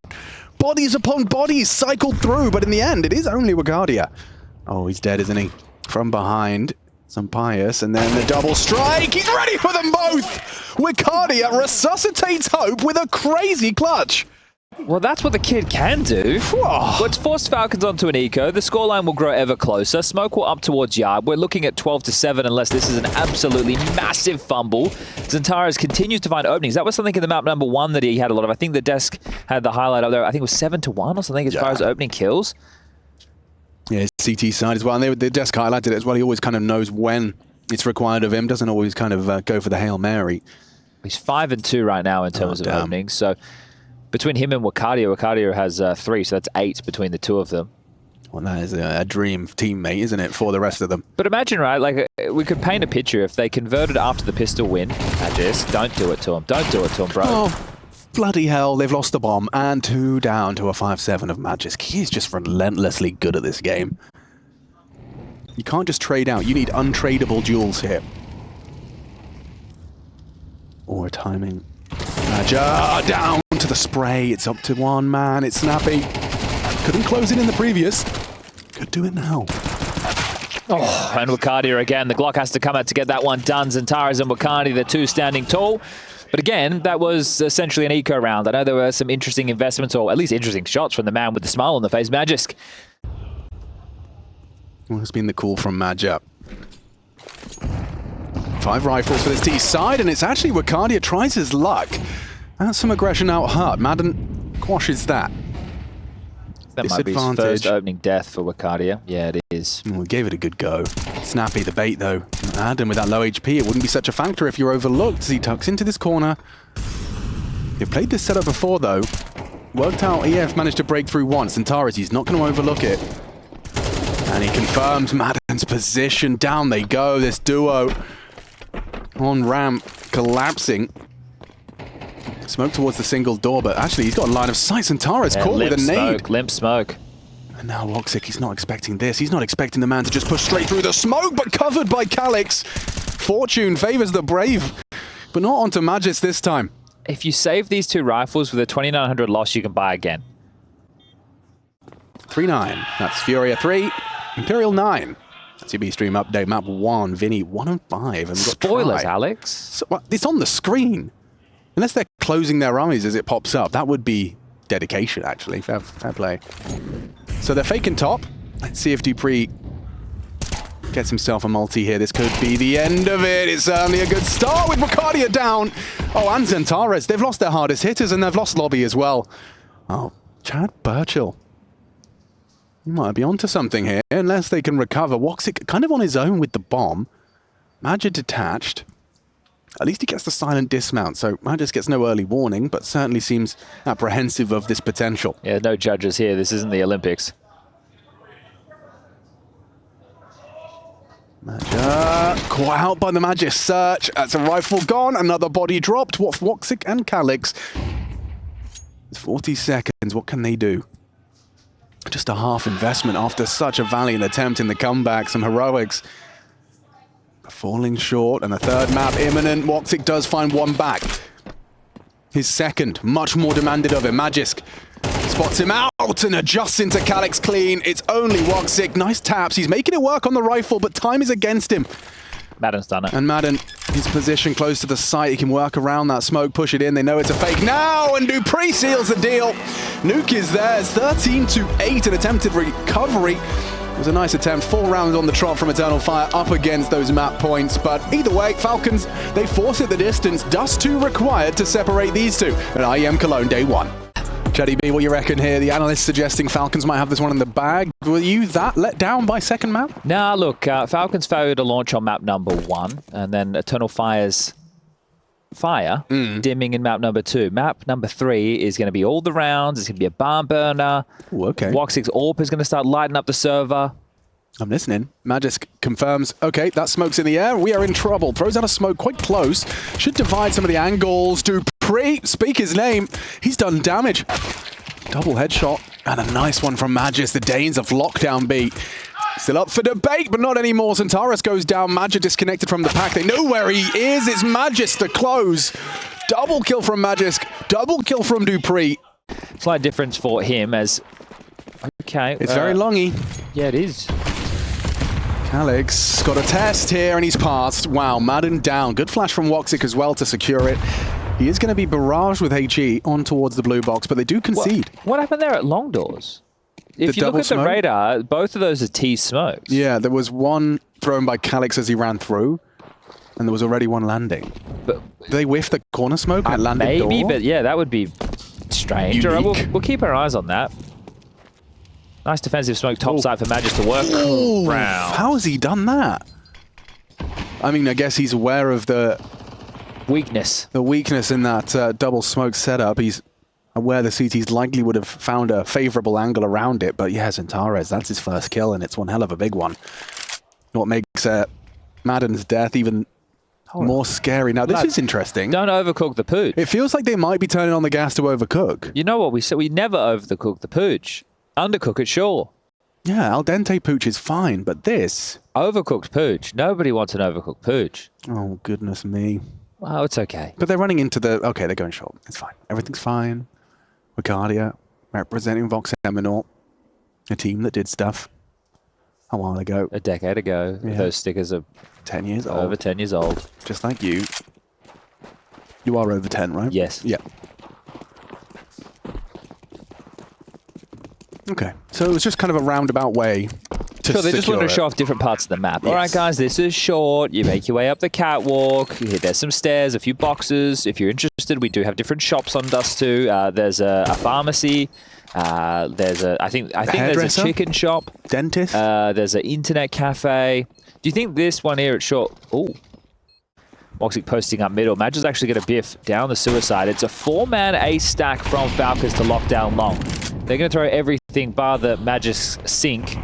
Bodies upon bodies cycled through, but in the end, it is only Ricardia. Oh, he's dead, isn't he? From behind, some Pius, and then the double strike. He's ready for them both. Ricardia resuscitates Hope with a crazy clutch. Well, that's what the kid can do. Well, it's forced Falcons onto an eco. The scoreline will grow ever closer. Smoke will up towards Yard. We're looking at 12-7 unless this is an absolutely massive fumble. Zentares continues to find openings. That was something in the map number 1 that he had a lot of. I think the desk had the highlight up there. I think it was 7-1 or something as far as opening kills. Yeah, his CT side as well. And the desk highlighted it as well. He always kind of knows when it's required of him. Doesn't always kind of go for the Hail Mary. He's 5-2 right now in terms of openings. So between him and Ricardia has 3, so that's 8 between the two of them. Well, that is a dream teammate, isn't it, for the rest of them? But imagine, right, like, we could paint a picture if they converted after the pistol win. Just don't do it to him. Don't do it to him, bro. Oh, bloody hell, they've lost the bomb, and 2 down to a 5-7 of Magisk. He's just relentlessly good at this game. You can't just trade out. You need untradeable duels here. Or timing. Maja down to the spray. It's up to 1 man. It's Snappy. Couldn't close it in the previous. Could do it now. Oh, and Ricardia again. The Glock has to come out to get that one done. Zentares and Ricardia, the two standing tall. But again, that was essentially an eco round. I know there were some interesting investments, or at least interesting shots from the man with the smile on the face, Magisk. Well, it's been the call from Maja. 5 rifles for this T side, and it's actually Ricardia tries his luck. That's some aggression out Hut. Madden quashes that. That might be his first opening death for Ricardia. Yeah, it is. Well, we gave it a good go. Snappy the bait, though. Madden with that low HP, it wouldn't be such a factor if you're overlooked as he tucks into this corner. They've played this setup before, though. Worked out, EF managed to break through once. Zentares, he's not going to overlook it. And he confirms Madden's position. Down they go, this duo. On ramp, collapsing. Smoke towards the single door, but actually he's got a line of sight. Zentares caught with a nade. Limp smoke. And now Woxic, he's not expecting this. He's not expecting the man to just push straight through the smoke, but covered by Calix. Fortune favors the brave, but not onto Magis this time. If you save these 2 rifles with a 2,900 loss, you can buy again. 3-9. That's Furia 3, Imperial 9. CB stream update, map 1, Vinny 1 and 5. And spoilers, Alex. So, well, it's on the screen. Unless they're closing their eyes as it pops up, that would be dedication, actually. Fair play. So they're faking top. Let's see if Dupree gets himself a multi here. This could be the end of it. It's certainly a good start with Ricardia down. Oh, and Zentares. They've lost their hardest hitters, and they've lost Lobby as well. Oh, Chad Burchill. He might be onto something here, unless they can recover. Woxic kind of on his own with the bomb. Magid detached. At least he gets the silent dismount, so Magis gets no early warning, but certainly seems apprehensive of this potential. Yeah, no judges here. This isn't the Olympics. Maja caught out by the Magis search. That's a rifle gone. Another body dropped. What Woxic and Calix. It's 40 seconds. What can they do? Just a half investment after such a valiant attempt in the comeback. Some heroics. Falling short, and the third map imminent. Woxic does find 1 back. His second, much more demanded of him. Magisk spots him out and adjusts into Calix clean. It's only Woxic. Nice taps. He's making it work on the rifle, but time is against him. Madden's done it. And Madden, his position close to the site. He can work around that smoke, push it in. They know it's a fake now, and Dupree seals the deal. Nuke is there. It's 13-8, an attempted recovery. It was a nice attempt, 4 rounds on the trot from Eternal Fire up against those map points. But either way, Falcons, they force it the distance. Dust 2 required to separate these two at IEM Cologne day 1. Chetty B, what you reckon here? The analyst suggesting Falcons might have this one in the bag. Were you that let down by second map? Nah, look, Falcons failed to launch on map number 1, and then Eternal Fire's fire dimming in map number 2. Map number 3 is going to be all the rounds. It's going to be a barn burner. Ooh, okay. Woxic's AWP is going to start lighting up the server. I'm listening. Magisk confirms, okay, that smoke's in the air. We are in trouble. Throws out a smoke quite close. Should divide some of the angles. Dupree, speak his name. He's done damage. Double headshot and a nice one from Magisk. The Danes have lockdown beat. Still up for debate, but not anymore. Zentaris goes down. Magic disconnected from the pack. They know where he is. It's Magisk to close. Double kill from Magisk. Double kill from Dupree. Slight difference for him as... Okay. It's very longy. Yeah, it is. Alex got a test here and he's passed. Wow, Madden down. Good flash from Woxic as well to secure it. He is going to be barraged with HE on towards the blue box, but they do concede. What happened there at long doors? If you look at the radar, both of those are T smokes. Yeah, there was one thrown by Calix as he ran through, and there was already one landing. But they whiffed the corner smoke and it landed maybe, door? But yeah, that would be strange. We'll keep our eyes on that. Nice defensive smoke topside for Magisk to work. Oh, how has he done that? I mean, I guess he's aware of the weakness. The weakness in that double smoke setup. He's aware the CTs likely would have found a favorable angle around it, but yeah, Zentaris, that's his first kill, and it's one hell of a big one. What makes Madden's death even more scary. Now, this is interesting. Don't overcook the pooch. It feels like they might be turning on the gas to overcook. You know what we said? We never overcook the pooch. Undercook it, sure. Yeah, al dente pooch is fine, but this... Overcooked pooch. Nobody wants an overcooked pooch. Oh, goodness me. Well, it's okay. But they're running into the... Okay, they're going short. It's fine. Everything's fine. Wicardia representing Vox Eminor, a team that did stuff a while ago. A decade ago. Yeah. Those stickers are 10 years old. Over 10 years old. Just like you. You are over 10, right? Yes. Yeah. Okay, so it was just kind of a roundabout way to Sure, they just wanted to show off different parts of the map. Yes. All right, guys, this is short. You make your way up the catwalk. There's some stairs, a few boxes. If you're interested, we do have different shops on Dust 2. There's a pharmacy. There's a, I think there's a chicken shop. Dentist. There's an internet cafe. Do you think this one here at short? Oh. Woxic posting up middle. Magisk's actually going to biff down the suicide. It's a 4-man ace stack from Falcons to lock down long. They're going to throw everything bar the Magisk sink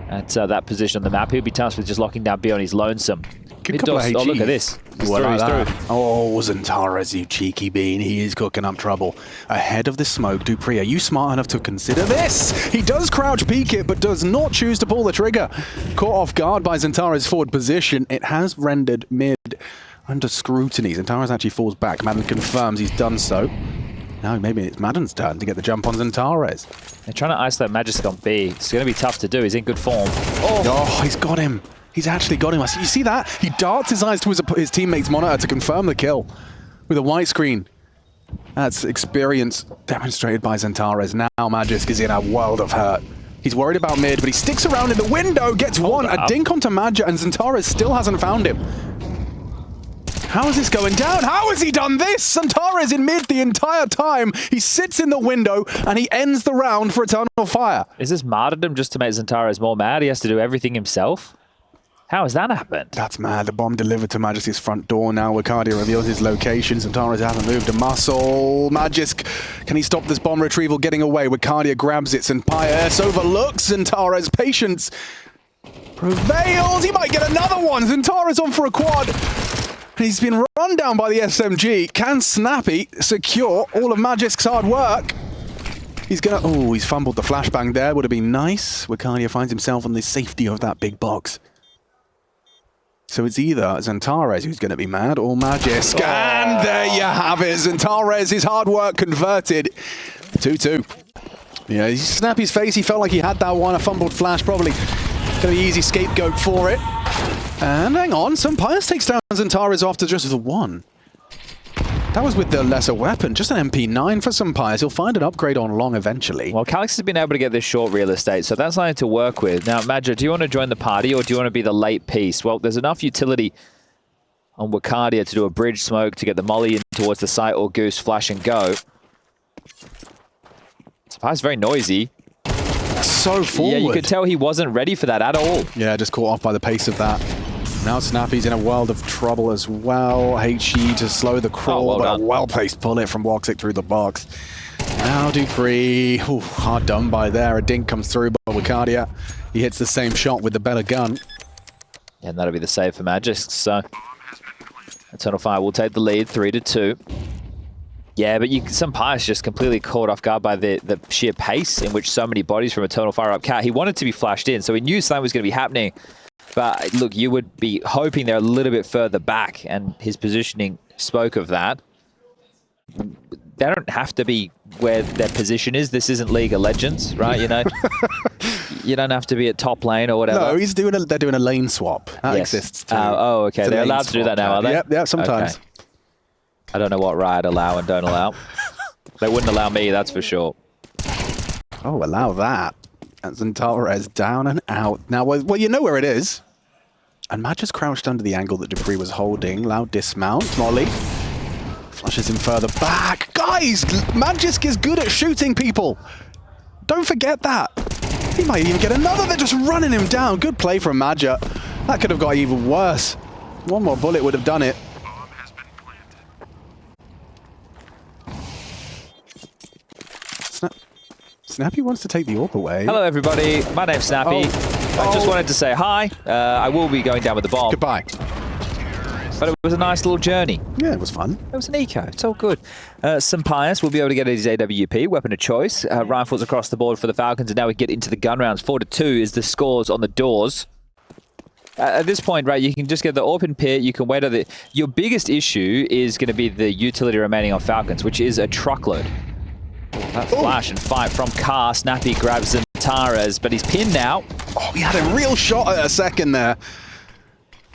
at that position on the map. He'll be tasked with just locking down B on his lonesome. Good couple of HGs. Oh, look at this. He's through. Oh, Zentaris, you cheeky bean. He is cooking up trouble. Ahead of the smoke, Dupree, are you smart enough to consider this? He does crouch peek it, but does not choose to pull the trigger. Caught off guard by Zentaris' forward position. It has rendered mid under scrutiny. Zentaris actually falls back. Madden confirms he's done so. Now maybe it's Madden's turn to get the jump on Zentaris. They're trying to isolate Magisk on B. It's going to be tough to do. He's in good form. Oh, he's got him. He's actually got him. You see that? He darts his eyes to his teammate's monitor to confirm the kill with a white screen. That's experience demonstrated by Zentaris. Now Magisk is in a world of hurt. He's worried about mid, but he sticks around in the window, gets one. A dink onto Magic, and Zentaris still hasn't found him. How is this going down? How has he done this? Zentaris in mid the entire time. He sits in the window and he ends the round for Eternal Fire. Is this martyrdom just to make Zentaris more mad? He has to do everything himself? How has that happened? That's mad. The bomb delivered to Magisk's front door now. Wicardia reveals his location. Zentaris hasn't moved a muscle. Magisk, can he stop this bomb retrieval getting away? Wicardia grabs it. Pius overlooks Zentaris. Patience prevails. He might get another one. Zentaris on for a quad. He's been run down by the SMG. Can Snappy secure all of Magisk's hard work? He's gonna... Oh, he's fumbled the flashbang there. Would have been nice. Wicardia finds himself on the safety of that big box. So it's either Zentaris who's going to be mad or Magisk. And there you have it. Zentaris, his hard work converted. 2-2. Yeah, Snappy's face. He felt like he had that one. A fumbled flash, probably going to be easy scapegoat for it. And hang on, Pius takes down Zentaris after just the one. That was with the lesser weapon, just an MP9 for Pius. He'll find an upgrade on long eventually. Well, Calix has been able to get this short real estate, so that's something to work with. Now, Magic, do you want to join the party or do you want to be the late piece? Well, there's enough utility on Wicardia to do a bridge smoke to get the molly in towards the site or goose, flash and go. Pius very noisy. So forward. Yeah, you could tell he wasn't ready for that at all. Yeah, just caught off by the pace of that. Now Snappy's in a world of trouble as well. HE to slow the crawl, but a well-placed bullet from Woxic through the box. Now Dupree, hard done by there. A dink comes through by Wicardia. He hits the same shot with the better gun. And that'll be the save for Magisk. So Eternal Fire will take the lead, 3-2. Yeah, but Sampai's just completely caught off guard by the sheer pace in which so many bodies from Eternal Fire up cat. He wanted to be flashed in, so he knew something was going to be happening. But look, you would be hoping they're a little bit further back, and his positioning spoke of that. They don't have to be where their position is. This isn't League of Legends, right? You know, you don't have to be at top lane or whatever. No, they're doing a lane swap. That exists too. Oh, okay. They're allowed to do that now, are they? Yeah, sometimes. Okay. I don't know what Riot allow and don't allow. They wouldn't allow me, that's for sure. Oh, allow that. And Zentares down and out. Now, well, you know where it is. And Mad just crouched under the angle that dupreeh was holding. Loud dismount. Molly flushes him further back. Guys, Magisk is good at shooting people. Don't forget that. He might even get another. They're just running him down. Good play from Madja. That could have got even worse. One more bullet would have done it. Snappy wants to take the AWP away. Hello, everybody. My name's Snappy. I just wanted to say hi. I will be going down with the bomb. Goodbye. But it was a nice little journey. Yeah, it was fun. It was an eco. It's all good. Sampaius will be able to get his AWP, weapon of choice. Rifles across the board for the Falcons, and now we get into the gun rounds. 4-2 is the scores on the doors. At this point, right, you can just get the open pit, you can wait on the... Your biggest issue is going to be the utility remaining on Falcons, which is a truckload. That flash and fight from Car. Snappy grabs Zentares, but he's pinned now. Oh, he had a real shot at a second there.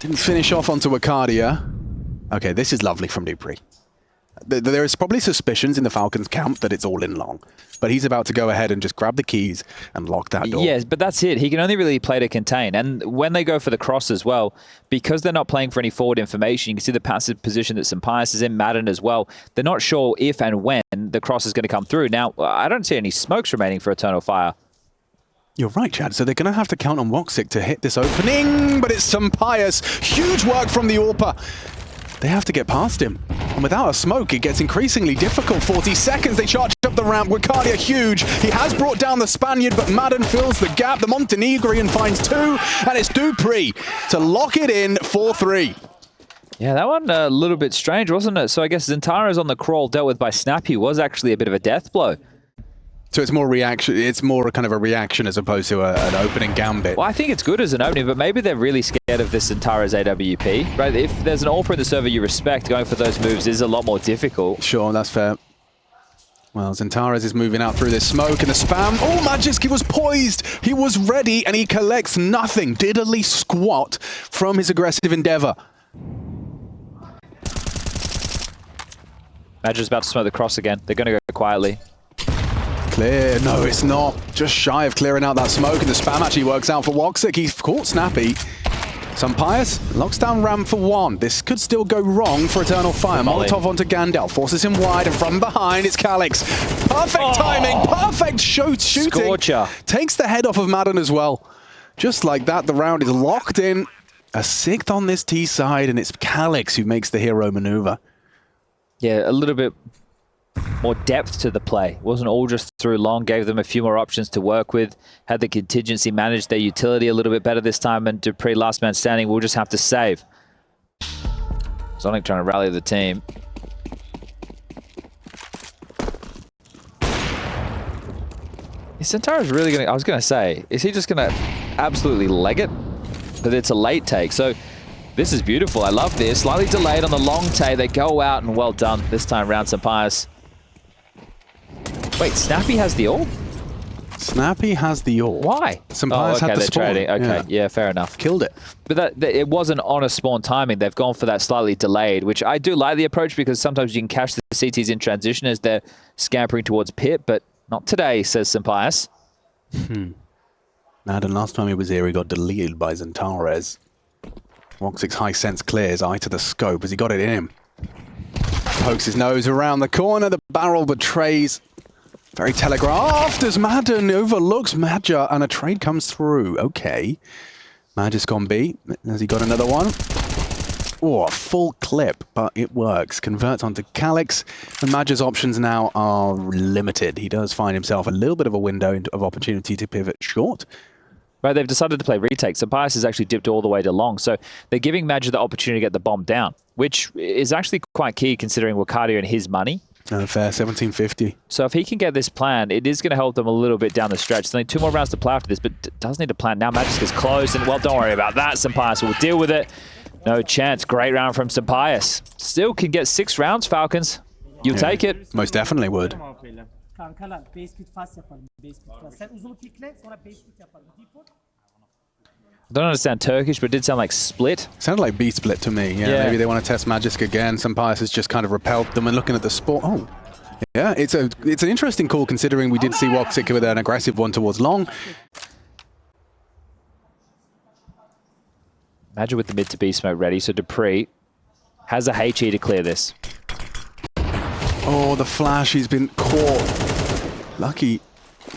Didn't finish off onto Arcadia. Okay, this is lovely from dupreeh. There is probably suspicions in the Falcons camp that it's all in long. But he's about to go ahead and just grab the keys and lock that door. Yes, but that's it. He can only really play to contain. And when they go for the cross as well, because they're not playing for any forward information, you can see the passive position that Sampaius is in, Madden as well. They're not sure if and when the cross is going to come through. Now, I don't see any smokes remaining for Eternal Fire. You're right, Chad. So they're going to have to count on Woxic to hit this opening, but it's Sampaius. Huge work from the AWPer. They have to get past him. And without a smoke, it gets increasingly difficult. 40 seconds, they charge up the ramp. Wicardia huge. He has brought down the Spaniard, but Madden fills the gap. The Montenegrin finds two, and it's dupreeh to lock it in 4-3. Yeah, that one a little bit strange, wasn't it? So I guess Zentares on the crawl dealt with by Snappy was actually a bit of a death blow. So it's more reaction. It's more kind of a reaction as opposed to an opening gambit. Well, I think it's good as an opening, but maybe they're really scared of this Zentares AWP, right? If there's an AWPer in the server you respect, going for those moves is a lot more difficult. Sure, that's fair. Well, Zentares is moving out through this smoke and the spam. Oh, Magisk, he was poised. He was ready, and he collects nothing. Diddly squat from his aggressive endeavor. Magisk's about to smoke the cross again. They're going to go quietly. Clear. No, it's not. Just shy of clearing out that smoke, and the spam actually works out for Woxic. He's caught Snappy. Sampaius locks down Ram for one. This could still go wrong for Eternal Fire. Molotov onto Gandalf. Forces him wide, and from behind, it's Calix. Perfect timing. Perfect shooting. Scorcher. Takes the head off of Madden as well. Just like that, the round is locked in. A sixth on this T side, and it's Calix who makes the hero maneuver. Yeah, a little bit more depth to the play. Wasn't all just through long, gave them a few more options to work with, had the contingency manage their utility a little bit better this time, and dupreeh, last man standing, will just have to save. Sonic trying to rally the team. Is Zentares really going to, I was going to say, is he just going to absolutely leg it? But it's a late take, so this is beautiful. I love this. Slightly delayed on the long take. They go out, and well done this time round, Sampaius. Wait, Snappy has the AWP? Snappy has the AWP. Why? Sampaius had the they're spawn. trading. Okay, yeah, fair enough. Killed it. But it wasn't on a spawn timing. They've gone for that slightly delayed, which I do like the approach because sometimes you can catch the CTs in transition as they're scampering towards pit, but not today, says Sampaius. Madden, last time he was here, he got deleted by Zentares. Woxic's high sense clears, eye to the scope as he got it in him. Pokes his nose around the corner, the barrel betrays. Very telegraphed as Madden overlooks Madja, and a trade comes through. Okay. Madja's gone B. Has he got another one? Oh, a full clip, but it works. Converts onto Calix, and Madja's options now are limited. He does find himself a little bit of a window of opportunity to pivot short. Right, they've decided to play retake. So Pius has actually dipped all the way to long. So they're giving Magic the opportunity to get the bomb down, which is actually quite key considering Wakadia and his money. Fair, 1750. So if he can get this planned, it is going to help them a little bit down the stretch. There's only 2 more rounds to play after this, but does need to plan. Now Magic is closed, and well, don't worry about that. Sampaius will deal with it. No chance. Great round from Sampaius. Still can get 6 rounds, Falcons. You'll take it. Most definitely would. Kankalar base pit fast yapalım. Base pit fast. Sen uzun pikle sonra base pit yapalım. Default. I don't understand Turkish, but it did sound like split. Sounded like B split to me. Yeah, maybe they want to test Magisk again. Sampaius has just kind of repelled them, and looking at the sport. Oh, yeah, it's an interesting call considering we did see Woxic with an aggressive one towards long. Magic with the mid to B smoke ready, so Dupree has a HE to clear this. Oh, the flash, he's been caught. Lucky,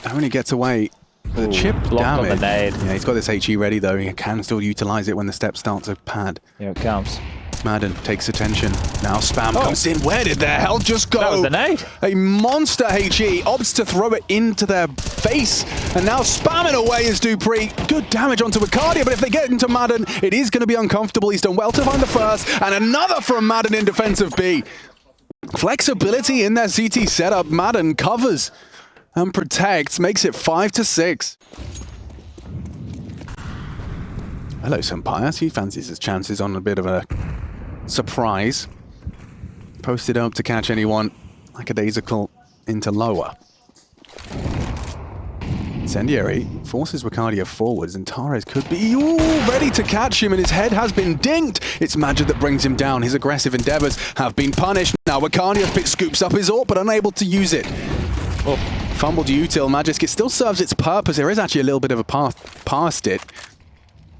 only gets away with a chip damage. On the nade. Yeah, he's got this HE ready though. He can still utilize it when the step starts to pad. Here it comes. Madden takes attention. Now Spam comes in. Where did the hell just go? That was the nade. A monster HE opts to throw it into their face. And now spamming away is Dupree. Good damage onto Wakadia, but if they get into Madden, it is going to be uncomfortable. He's done well to find the first. And another from Madden in defensive B. Flexibility in their CT setup. Madden covers and protects, makes it 5-6. Hello, Sampaius. He fancies his chances on a bit of a surprise. Posted up to catch anyone like a daisical into lower. Incendiary forces Wakadia forwards, and Tares could be ready to catch him, and his head has been dinged. It's Magic that brings him down. His aggressive endeavors have been punished. Now Wakadia scoops up his AWP, but unable to use it. Oh, fumbled util. Magisk, it still serves its purpose. There is actually a little bit of a path past it.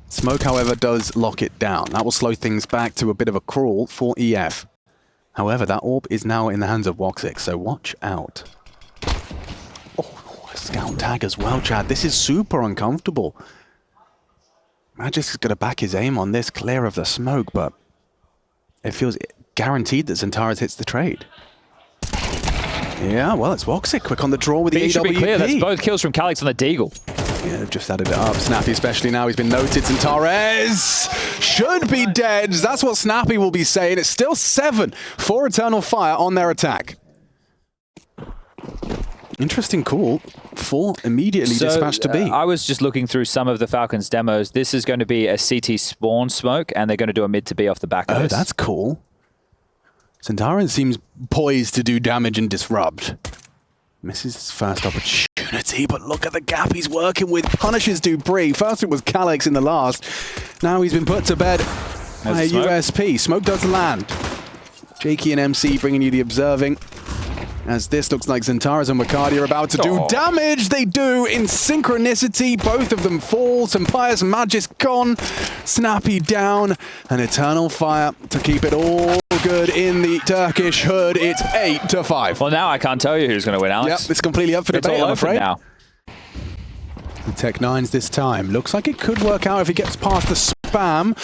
Smoke, however, does lock it down. That will slow things back to a bit of a crawl for EF. However, that AWP is now in the hands of Woxic, so watch out. Scout tag as well, Chad. This is super uncomfortable. Magisk is going to back his aim on this, clear of the smoke, but it feels guaranteed that Zentaris hits the trade. Yeah, well, it's Woxic quick on the draw with the AWP. Should be clear. That's both kills from Calix on the Deagle. Yeah, they've just added it up. Snappy, especially now, he's been noted. Zentaris should be dead. That's what Snappy will be saying. It's still 7 for Eternal Fire on their attack. Interesting call for immediately dispatched to B. I was just looking through some of the Falcons demos. This is going to be a CT spawn smoke, and they're going to do a mid to B off the back of this. Oh, that's cool. Centaurus seems poised to do damage and disrupt. Misses his first opportunity, but look at the gap he's working with. Punishes Dupree. First it was Calix in the last. Now he's been put to bed by a USP. Smoke does land. Jakey and MC bringing you the observing. As this looks like Zentaris and Wakadia are about to do damage. They do in synchronicity. Both of them fall. Sampaius Magisk gone. Snappy down. An Eternal Fire to keep it all good in the Turkish hood. It's 8-5. Well, now I can't tell you who's going to win, Alex. Yep, it's completely up for debate, I'm afraid. Now. The Tech-9s this time. Looks like it could work out if he gets past the spam.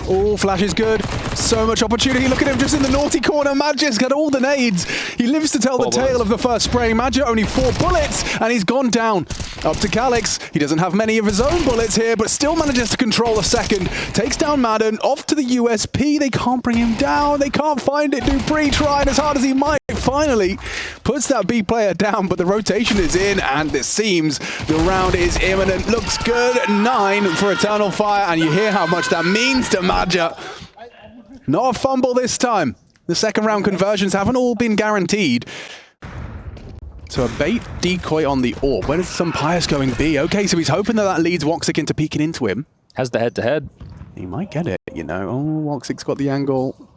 Oh, flash is good. So much opportunity. Look at him just in the naughty corner. Magisk got all the nades. He lives to tell the tale of the first spray. Magic only 4 bullets, and he's gone down. Up to Calix. He doesn't have many of his own bullets here, but still manages to control a second. Takes down Madden. Off to the USP. They can't bring him down. They can't find it. Dupree trying as hard as he might. Finally puts that B player down, but the rotation is in, and it seems the round is imminent. Looks good. 9 for Eternal Fire, and you hear how much that means to Maja. Not a fumble this time. The second round conversions haven't all been guaranteed. So a bait decoy on the AWP. Where is Sampaius going B? Okay, so he's hoping that leads Woxic into peeking into him. Has the head-to-head. He might get it, you know. Oh, Woxic's got the angle.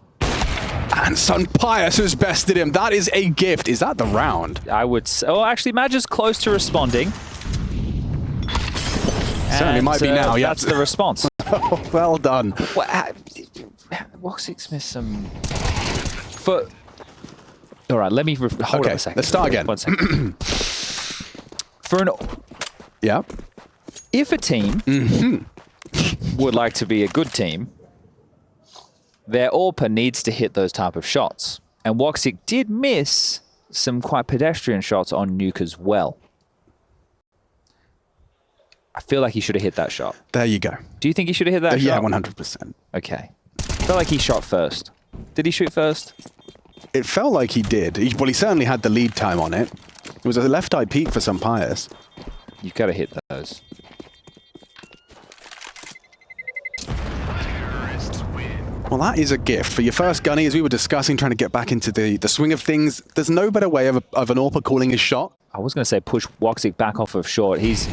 And Sampaius has bested him. That is a gift. Is that the round? I would say. Oh, actually, Magi's close to responding. Certainly might be now, yeah. That's the response. Oh, well done. Woxic's missed some... All right, let me... Hold on a second. Let's start again. 1 second. Yeah. If a team would like to be a good team, their AWPer needs to hit those type of shots. And Woxic did miss some quite pedestrian shots on Nuke as well. I feel like he should have hit that shot. There you go. Do you think he should have hit that Yeah, shot? 100%. Okay. I feel like he shot first. Did he shoot first? It felt like he did. Well, he certainly had the lead time on it. It was a left-eye peek for some Pius. You've got to hit those. Well, that is a gift for your first gunny, as we were discussing, trying to get back into the swing of things. There's no better way of an AWPer calling his shot. I was going to say push Woxic back off of short. He's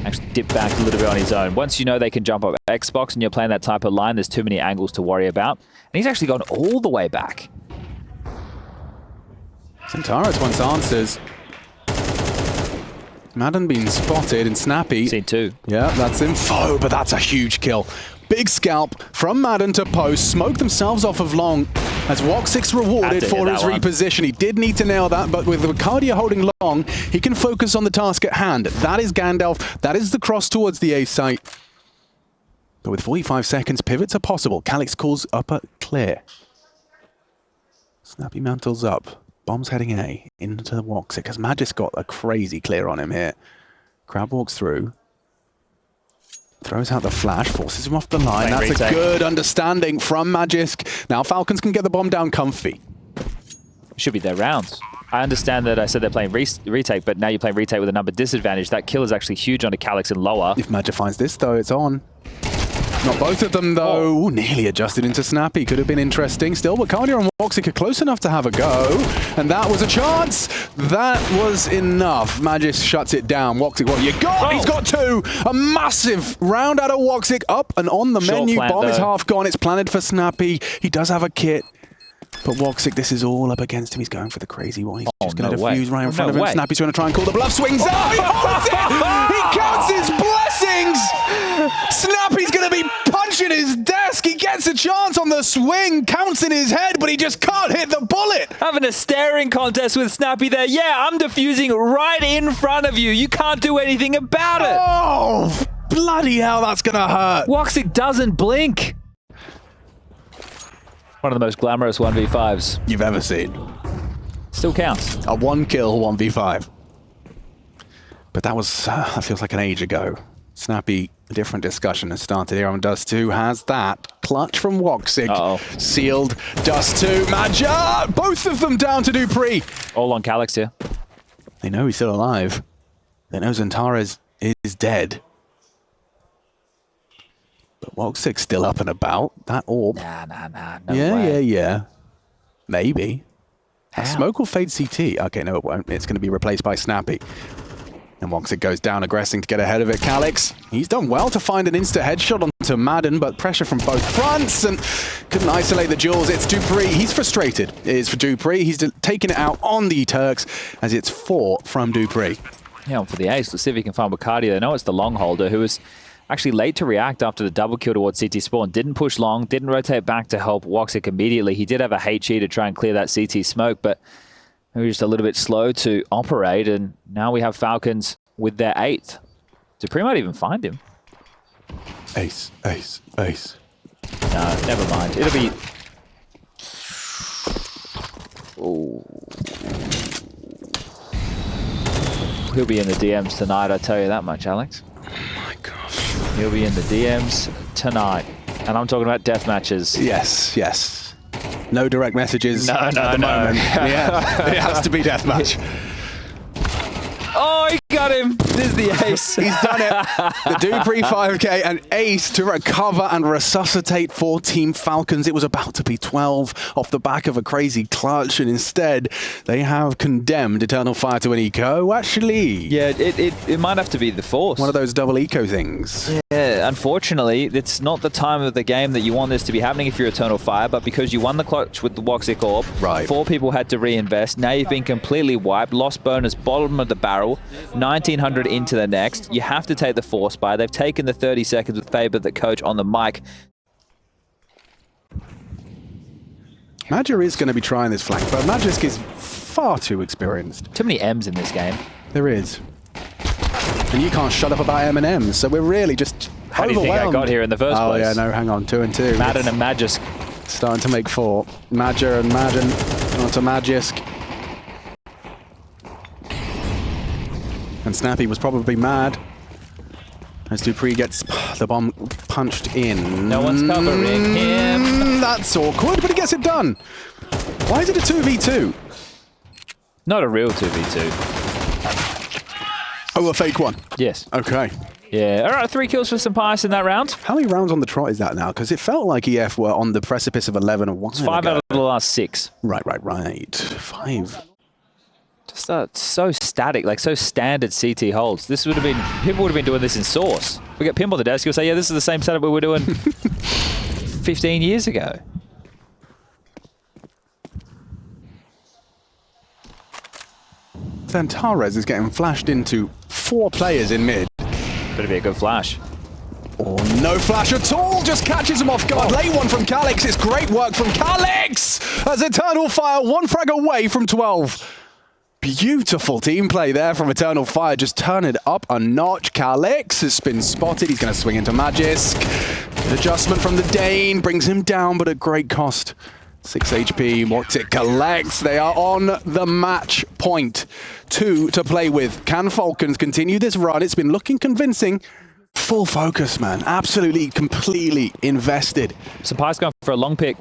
actually dipped back a little bit on his own. Once you know they can jump up Xbox and you're playing that type of line, there's too many angles to worry about. And he's actually gone all the way back. Centaurus wants answers. Madden being spotted and Snappy. Seen two. Yeah, that's info, but that's a huge kill. Big scalp from Madden to post. Smoke themselves off of long as Woxic's rewarded for his reposition. He did need to nail that, but with Ricardia holding long, he can focus on the task at hand. That is Gandalf. That is the cross towards the A site. But with 45 seconds, pivots are possible. Calix calls upper clear. Snappy mantles up. Bomb's heading A into the Woxic because Magis got a crazy clear on him here. Crab walks through. Throws out the flash, forces him off the line. That's a good understanding from Magisk. Now Falcons can get the bomb down comfy. Should be their rounds. I understand that I said they're playing retake, but now you're playing retake with a number disadvantage. That kill is actually huge onto Calix and lower. If Magic finds this, though, it's on. Not both of them, though. Ooh, nearly adjusted into Snappy. Could have been interesting. Still, Wakandia and Woxic are close enough to have a go. And that was a chance. That was enough. Magis shuts it down. Woxic, what you got? Oh. He's got two. A massive round out of Woxic. Up and on the menu. Bomb is half gone. It's planted for Snappy. He does have a kit. But Woxic, this is all up against him. He's going for the crazy one. He's just going to defuse right in front of him. Snappy's trying to try and call the bluff. Swings out. He holds it. He counts his blessings. Snappy's going to be punching his desk. He gets a chance on the swing. Counts in his head, but he just can't hit the bullet. Having a staring contest with Snappy there. Yeah, I'm defusing right in front of you. You can't do anything about it. Oh, bloody hell, that's going to hurt. Woxic doesn't blink. One of the most glamorous 1v5s you've ever seen. Still counts. A one kill 1v5. But that was, that feels like an age ago. Snappy, a different discussion has started here on Dust 2. Has that clutch from Woxic. Sealed. Dust 2. Maja! Both of them down to Dupree. All on Calix here. They know he's still alive. They know Zentares is dead. But Woxic's still up and about. That orb. Nah. No way. Yeah. Maybe. Smoke will fade CT. Okay, no, it won't. It's going to be replaced by Snappy. And Woxic goes down, aggressing to get ahead of it. Calix, he's done well to find an insta headshot onto Madden, but pressure from both fronts and couldn't isolate the duels. It's Dupree. He's frustrated. It is for Dupree. He's taking it out on the Turks as it's 4 from Dupree. Yeah, on for the ace. Let's see if he can find Bacardi. They know it's the long holder who was actually late to react after the double kill towards CT spawn. Didn't push long, didn't rotate back to help Woxic immediately. He did have a HE to try and clear that CT smoke, but maybe just a little bit slow to operate, and now we have Falcons with their 8th. Dupree might even find him. Ace. No, never mind. It'll be... Ooh. He'll be in the DMs tonight, I tell you that much, Alex. He'll be in the DMs tonight. And I'm talking about death matches. Yes. No direct messages at the moment. Yeah, it has to be deathmatch. Oh, he got him. This is the ace. He's done it. The Dupree 5k and ace to recover and resuscitate for Team Falcons. It was about to be 12 off the back of a crazy clutch, and instead they have condemned Eternal Fire to an eco. Actually, yeah, it might have to be the Force. One of those double eco things. Yeah, unfortunately, it's not the time of the game that you want this to be happening if you're Eternal Fire, but because you won the clutch with the Woxic Orb, 4 people had to reinvest. Now you've been completely wiped. Lost bonus, bottom of the barrel. 1900 into the next. You have to take the Force buy. They've taken the 30 seconds with Faber, the coach, on the mic. Magic is going to be trying this flank, but Magisk is far too experienced. Too many M's in this game. There is. And you can't shut up about M&Ms, so we're really just How do you think I got here in the first place? Oh yeah, no, hang on, 2 and 2. Madden and Magisk. Starting to make 4. Madger and Madden onto Magisk. And Snappy was probably mad. As Dupree gets the bomb punched in. No one's covering him. That's awkward, but he gets it done. Why is it a 2v2? Not a real 2v2. Oh, a fake one. Yes. Okay. Yeah. All right, 3 kills for Sampaius in that round. How many rounds on the trot is that now? Because it felt like EF were on the precipice of 11 a while ago. 5 out of the last 6. Right. 5. Just so static, like so standard CT holds. This would have been, people would have been doing this in Source. We get Pimp on the desk, you'll say, yeah, this is the same setup we were doing 15 years ago. Zantares is getting flashed into 4 players in mid. Better be a good flash. Oh, no flash at all, just catches him off guard. Late one from Calix, it's great work from Calix! As Eternal Fire, 1 frag away from 12. Beautiful team play there from Eternal Fire, just turn it up a notch. Calix has been spotted, he's going to swing into Magisk. Good adjustment from the Dane, brings him down, but at great cost. 6 HP, Woxic collects, they are on the match point. 2 to play with. Can Falcons continue this run? It's been looking convincing. Full focus, man, absolutely, completely invested. Sampaius going for a long pick.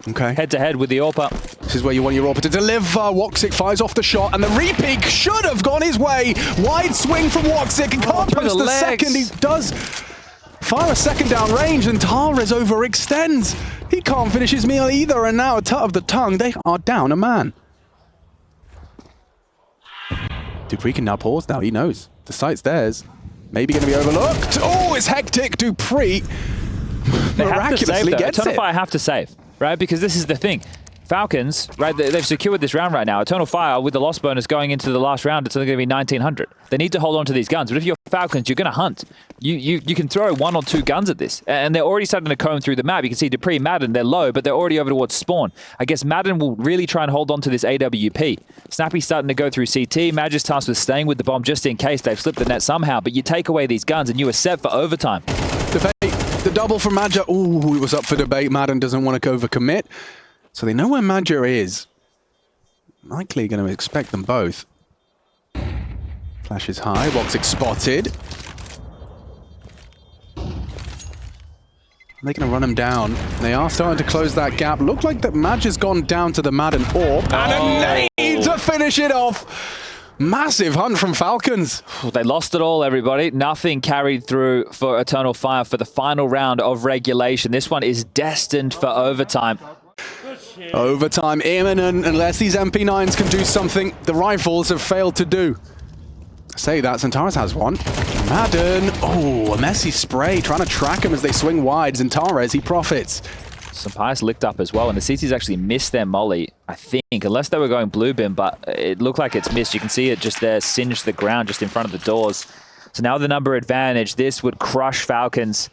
Okay. Head to head with the AWPer. This is where you want your AWPer to deliver. Woxic fires off the shot, and the repeak should have gone his way. Wide swing from Woxic, and can't post the second. He does fire a second down range, and Tares overextends. He can't finish his meal either, and now a tut of the tongue. They are down a man. Dupree can now pause now. He knows. The site's theirs. Maybe going to be overlooked. Oh, it's hectic. Dupree miraculously gets it. Eternal Fire have to save. Right, because this is the thing. Falcons, right, they've secured this round right now. Eternal Fire, with the loss bonus going into the last round, it's only going to be 1900. They need to hold on to these guns. But if you're Falcons, you're going to hunt. You can throw 1 or 2 guns at this. And they're already starting to comb through the map. You can see Dupree, Madden, they're low, but they're already over towards spawn. I guess Madden will really try and hold on to this AWP. Snappy's starting to go through CT. Magic's tasked with staying with the bomb just in case they've slipped the net somehow. But you take away these guns and you are set for overtime. The double from Madja. Ooh, it was up for debate. Madden doesn't want to overcommit. So they know where Madja is. Likely going to expect them both. Flash is high. Woxic spotted. They're going to run him down. They are starting to close that gap. Look like that Madja's gone down to the Madden AWP. And a nade to finish it off. Massive hunt from Falcons. They lost it all, everybody. Nothing carried through for Eternal Fire for the final round of regulation. This one is destined for overtime. Overtime imminent unless these MP9s can do something the rifles have failed to do. I say that, Zantares has one. Madden, oh, a messy spray, trying to track him as they swing wide. Zantares, he profits. Sampaius licked up as well, and the CTs actually missed their molly, I think, unless they were going blue bin, but it looked like it's missed. You can see it just there, singe the ground just in front of the doors. So now the number advantage, this would crush Falcons.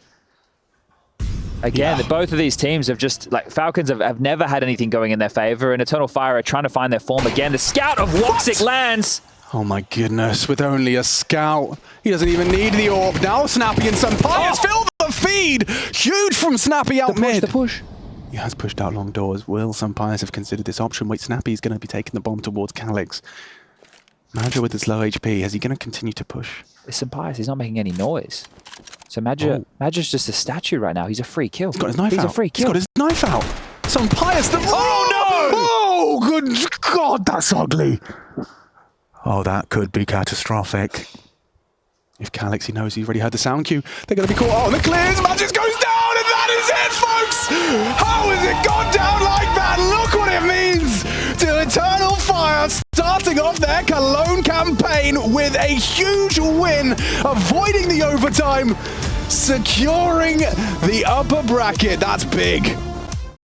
Again, both of these teams have just, like, Falcons have never had anything going in their favor, and Eternal Fire are trying to find their form again. The scout of Woxic lands. Oh my goodness, with only a scout. He doesn't even need the AWP. Now Snappy and Sampaius fill the feed. Huge from Snappy out mid. The push. He has pushed out long doors. Will Sampaius have considered this option? Wait, Snappy's going to be taking the bomb towards Calix. Madja with his low HP, is he going to continue to push? It's Sampaius, he's not making any noise. So Madja's just a statue right now. He's a free kill. He's got his knife out. He's a free kill. He's got his knife out. Sampaius, oh no! Oh, good God, that's ugly. Oh, that could be catastrophic. If Calix, he knows he's already heard the sound cue. They're going to be caught. Oh, the clears. Magic goes down, and that is it, folks. How has it gone down like that? Look what it means to Eternal Fire starting off their Cologne campaign with a huge win, avoiding the overtime, securing the upper bracket. That's big.